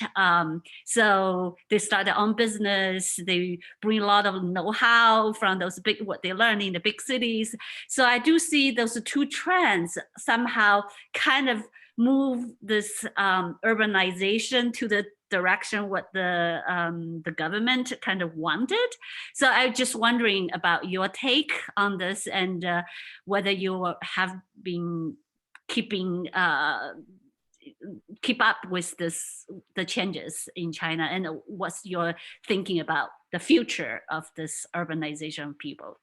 So they started their own business. They bring a lot of know-how from what they learn in the big cities. So I do see those 2 trends somehow kind of move this urbanization to the direction what the government kind of wanted. So I'm just wondering about your take on this, and whether you have been keep up with the changes in China, and what's your thinking about the future of this urbanization of people.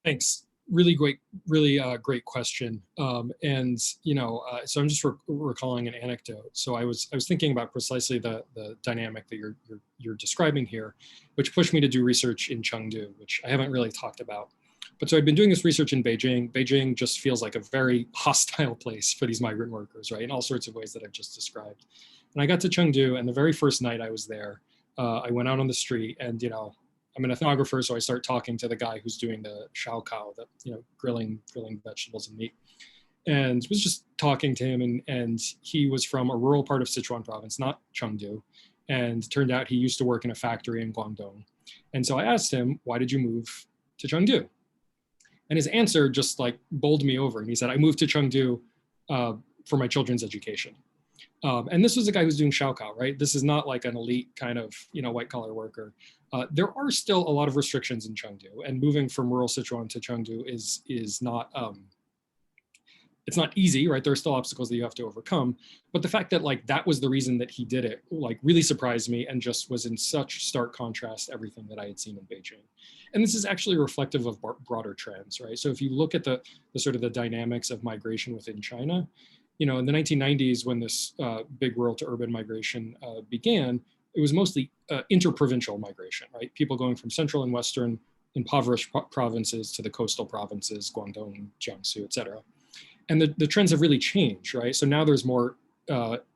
Thanks. Really great question. And so I'm just recalling an anecdote. So I was thinking about precisely the dynamic that you're describing here, which pushed me to do research in Chengdu, which I haven't really talked about. But so I've been doing this research in Beijing. Beijing just feels like a very hostile place for these migrant workers, right? In all sorts of ways that I've just described. And I got to Chengdu, and the very first night I was there, I went out on the street, and I'm an ethnographer, so I start talking to the guy who's doing the shao kao, grilling vegetables and meat, and was just talking to him. And he was from a rural part of Sichuan province, not Chengdu, and turned out he used to work in a factory in Guangdong. And so I asked him, "Why did you move to Chengdu?" And his answer just bowled me over. And he said, "I moved to Chengdu for my children's education." And this was a guy who's doing shao kao, right? This is not like an elite kind of white collar worker. There are still a lot of restrictions in Chengdu, and moving from rural Sichuan to Chengdu is not it's not easy, right? There are still obstacles that you have to overcome. But the fact that that was the reason that he did it really surprised me, and just was in such stark contrast to everything that I had seen in Beijing. And this is actually reflective of broader trends, right? So if you look at the sort of the dynamics of migration within China, in the 1990s, when this big rural to urban migration began, it was mostly interprovincial migration, right? People going from central and western impoverished provinces to the coastal provinces, Guangdong, Jiangsu, et cetera. And the trends have really changed, right? So now there's more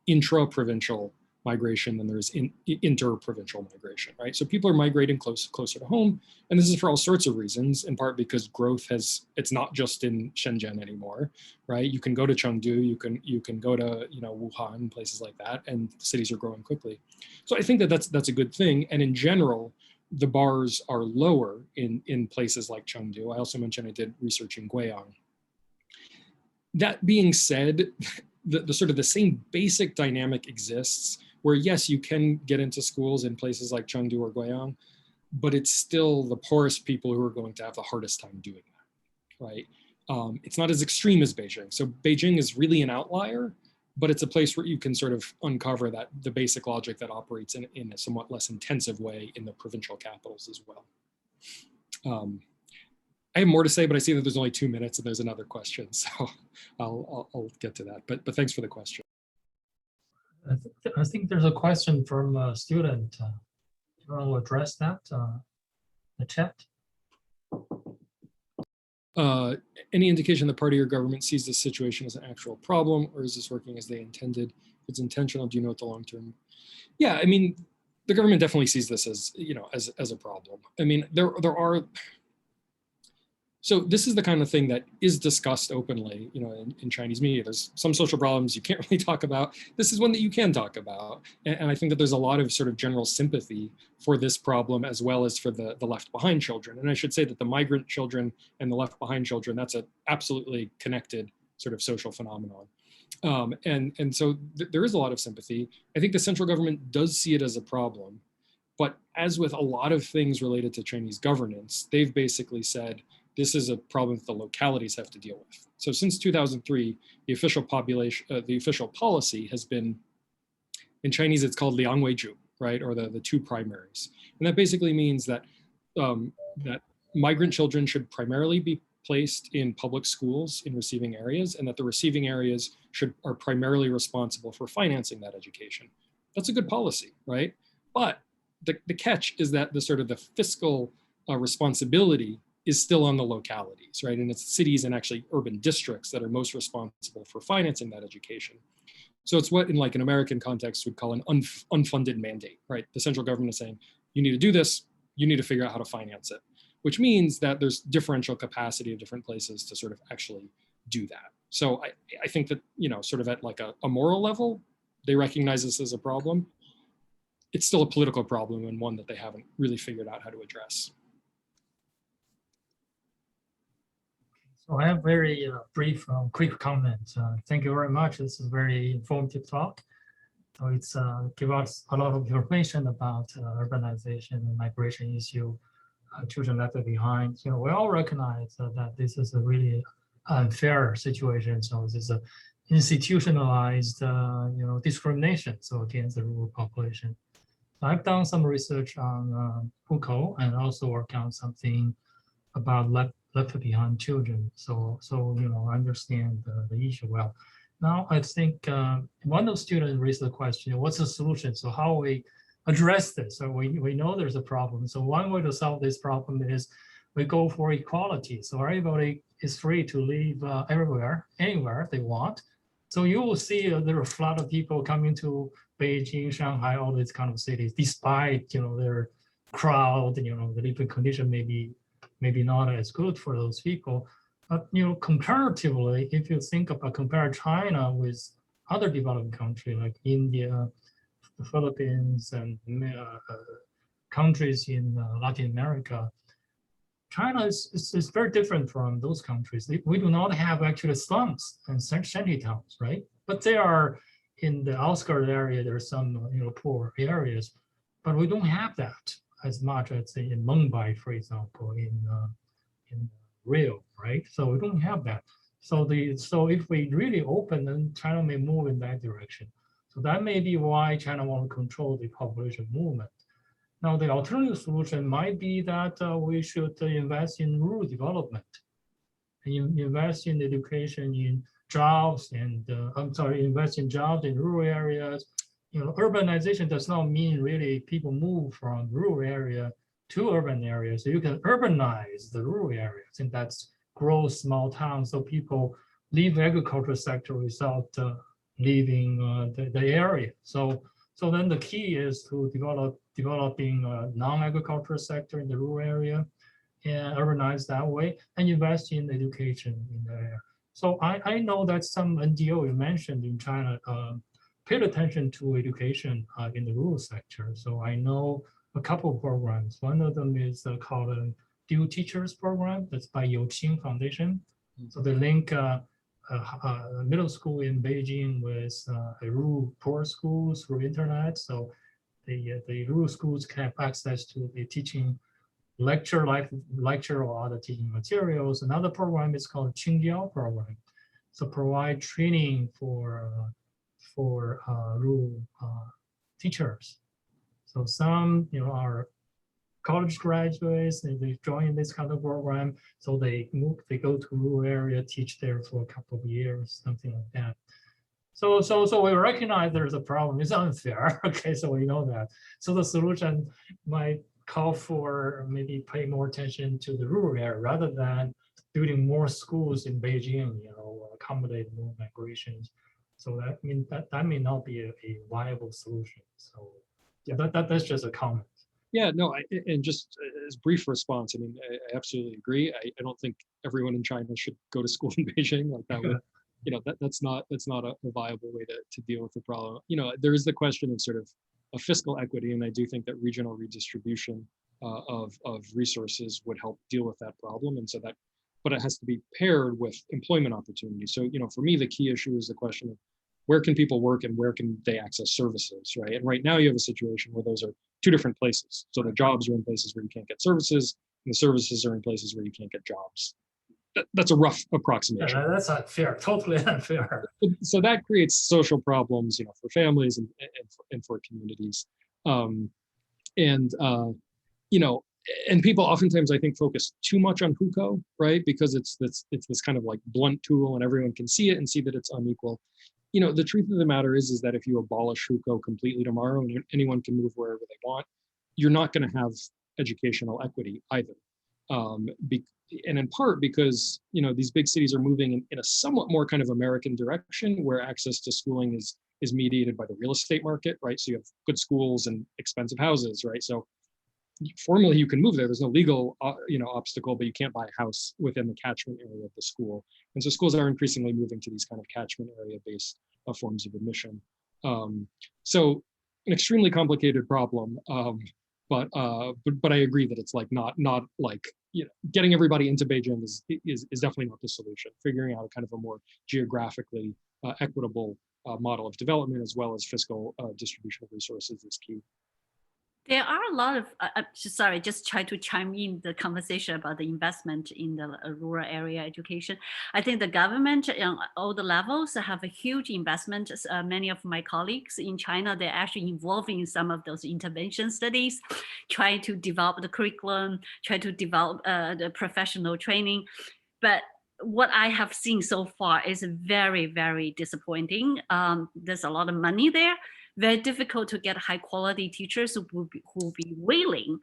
intra-provincial migration than there's inter-provincial migration, right? So people are migrating closer to home, and this is for all sorts of reasons, in part because growth it's not just in Shenzhen anymore, right? You can go to Chengdu, you can go to Wuhan, places like that, and the cities are growing quickly. So I think that's a good thing, and in general, the bars are lower in places like Chengdu. I also mentioned I did research in Guiyang. That being said, the sort of the same basic dynamic exists where, yes, you can get into schools in places like Chengdu or Guiyang, but it's still the poorest people who are going to have the hardest time doing that, right? It's not as extreme as Beijing. So Beijing is really an outlier, but it's a place where you can sort of uncover the basic logic that operates in a somewhat less intensive way in the provincial capitals as well. I have more to say, but I see that there's only 2 minutes and there's another question, so I'll get to that. But thanks for the question. I think there's a question from a student. Do you want to address that? The chat. Any indication the party or government sees this situation as an actual problem, or is this working as they intended? If it's intentional, do you know what the long term? Yeah, I mean, the government definitely sees this as as a problem. I mean, there are. So this is the kind of thing that is discussed openly, in Chinese media. There's some social problems you can't really talk about. This is one that you can talk about. And I think that there's a lot of sort of general sympathy for this problem as well as for the left behind children. And I should say that the migrant children and the left behind children, that's an absolutely connected sort of social phenomenon. And so there is a lot of sympathy. I think the central government does see it as a problem. But as with a lot of things related to Chinese governance, they've basically said, this is a problem that the localities have to deal with. So since 2003, the official policy has been, in Chinese, it's called Liang Weizhu, right? Or the two primaries. And that basically means that, that migrant children should primarily be placed in public schools in receiving areas, and that the receiving areas are primarily responsible for financing that education. That's a good policy, right? But the catch is that the fiscal responsibility is still on the localities, right? And it's cities and actually urban districts that are most responsible for financing that education. So it's what in like an American context would call an unfunded mandate, right? The central government is saying, you need to do this, you need to figure out how to finance it, which means that there's differential capacity of different places to sort of actually do that. So I think that, sort of at like a moral level, they recognize this as a problem. It's still a political problem and one that they haven't really figured out how to address. So I have very brief, quick comments. Thank you very much. This is a very informative talk. So it's give us a lot of information about urbanization and migration issue, children left behind. We all recognize that this is a really unfair situation. So this is a institutionalized, discrimination. So against the rural population. I've done some research on Foucault and also worked on something about left behind children. So I understand the issue well. Now I think one of the students raised the question, what's the solution? So how we address this? So we know there's a problem. So one way to solve this problem is we go for equality. So everybody is free to live everywhere, anywhere they want. So you will see there are a flood of people coming to Beijing, Shanghai, all these kind of cities, despite their crowd, the living condition maybe not as good for those people. But comparatively, if you think about compare China with other developing countries like India, the Philippines, and countries in Latin America, China is very different from those countries. We do not have actually slums and shanty towns, right? But they are in the outskirts area. There are some poor areas, but we don't have that as much as in Mumbai, for example, in Rio, right? So we don't have that. So if we really open, then China may move in that direction. So that may be why China wants to control the population movement. Now, the alternative solution might be that we should invest in rural development, and invest in education, in jobs, and invest in jobs in rural areas, urbanization does not mean really people move from rural area to urban areas. So you can urbanize the rural areas, and that's grow small towns. So people leave agricultural sector without leaving the area. So then the key is to developing a non-agricultural sector in the rural area and urbanize that way and invest in education in the area. So I know that some NGO you mentioned in China paid attention to education in the rural sector. So I know a couple of programs. One of them is called a Dual Teachers Program. That's by Youqing Foundation. So they link a middle school in Beijing with a rural poor schools through internet. So the rural schools can have access to the teaching lecture or other teaching materials. Another program is called Qingjiao program. So provide training for rural teachers. So some are college graduates and they join this kind of program. So they go to rural area, teach there for a couple of years, something like that. So we recognize there's a problem. It's unfair. Okay, so we know that. So the solution might call for maybe pay more attention to the rural area rather than building more schools in Beijing, accommodate more migrations. So that may not be a viable solution. So yeah, that's just a comment. Yeah, no, and just as brief response, I mean, I absolutely agree. I don't think everyone in China should go to school in Beijing. Like that would, that's not a viable way to deal with the problem. There is the question of sort of fiscal equity, and I do think that regional redistribution of resources would help deal with that problem. And so that, but it has to be paired with employment opportunities. So, for me, the key issue is the question of where can people work and where can they access services, right? And right now you have a situation where those are two different places. So the jobs are in places where you can't get services, and the services are in places where you can't get jobs. That's a rough approximation. Yeah, that's unfair, totally unfair. So that creates social problems, for families and for communities. And people oftentimes, I think, focus too much on hukou, right? Because it's this kind of like blunt tool and everyone can see it and see that it's unequal. The truth of the matter is that if you abolish hukou completely tomorrow and anyone can move wherever they want, you're not going to have educational equity either. And in part because, these big cities are moving in a somewhat more kind of American direction where access to schooling is mediated by the real estate market, right? So you have good schools and expensive houses, right? So formally you can move there. There's no legal, obstacle, but you can't buy a house within the catchment area of the school. And so schools are increasingly moving to these kind of catchment area-based forms of admission. So an extremely complicated problem, but I agree that it's like not like getting everybody into Beijing is definitely not the solution. Figuring out kind of a more geographically equitable model of development as well as fiscal distribution of resources is key. There are a lot of, sorry, just try to chime in the conversation about the investment in the rural area education. I think the government on all the levels have a huge investment. Many of my colleagues in China, they're actually involved in some of those intervention studies, trying to develop the curriculum, try to develop the professional training. But what I have seen so far is very, very disappointing. There's a lot of money there. Very difficult to get high quality teachers who will be willing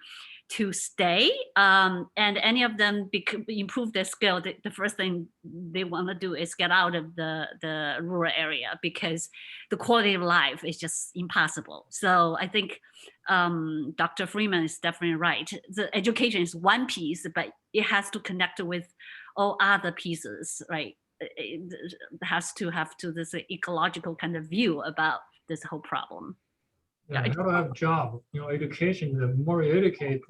to stay, and any of them improve their skill. The first thing they want to do is get out of the rural area because the quality of life is just impossible. So I think Dr. Freeman is definitely right. The education is one piece, but it has to connect with all other pieces, right? It has to have this ecological kind of view about this whole problem. Yeah, how to have a job, education, the more you educate,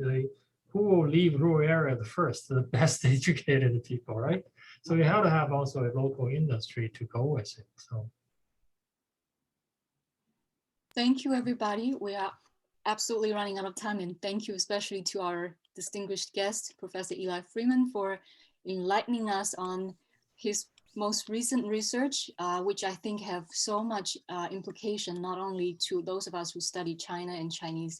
who will leave rural area the first, the best educated people, right? So you have to have also a local industry to go with it. So. Thank you, everybody. We are absolutely running out of time, and thank you especially to our distinguished guest, Professor Eli Freeman, for enlightening us on his most recent research, which I think have so much implication, not only to those of us who study China and Chinese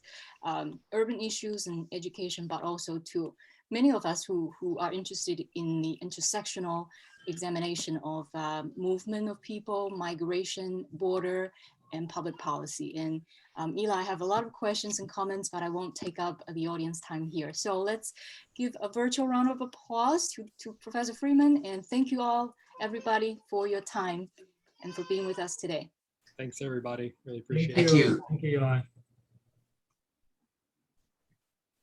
urban issues and education, but also to many of us who are interested in the intersectional examination of movement of people, migration, border, and public policy. And Eli, I have a lot of questions and comments, but I won't take up the audience time here. So let's give a virtual round of applause to Professor Freeman, and thank you all, everybody, for your time and for being with us today. Thanks, everybody. Really appreciate it. Thank you. Thank you, Eli.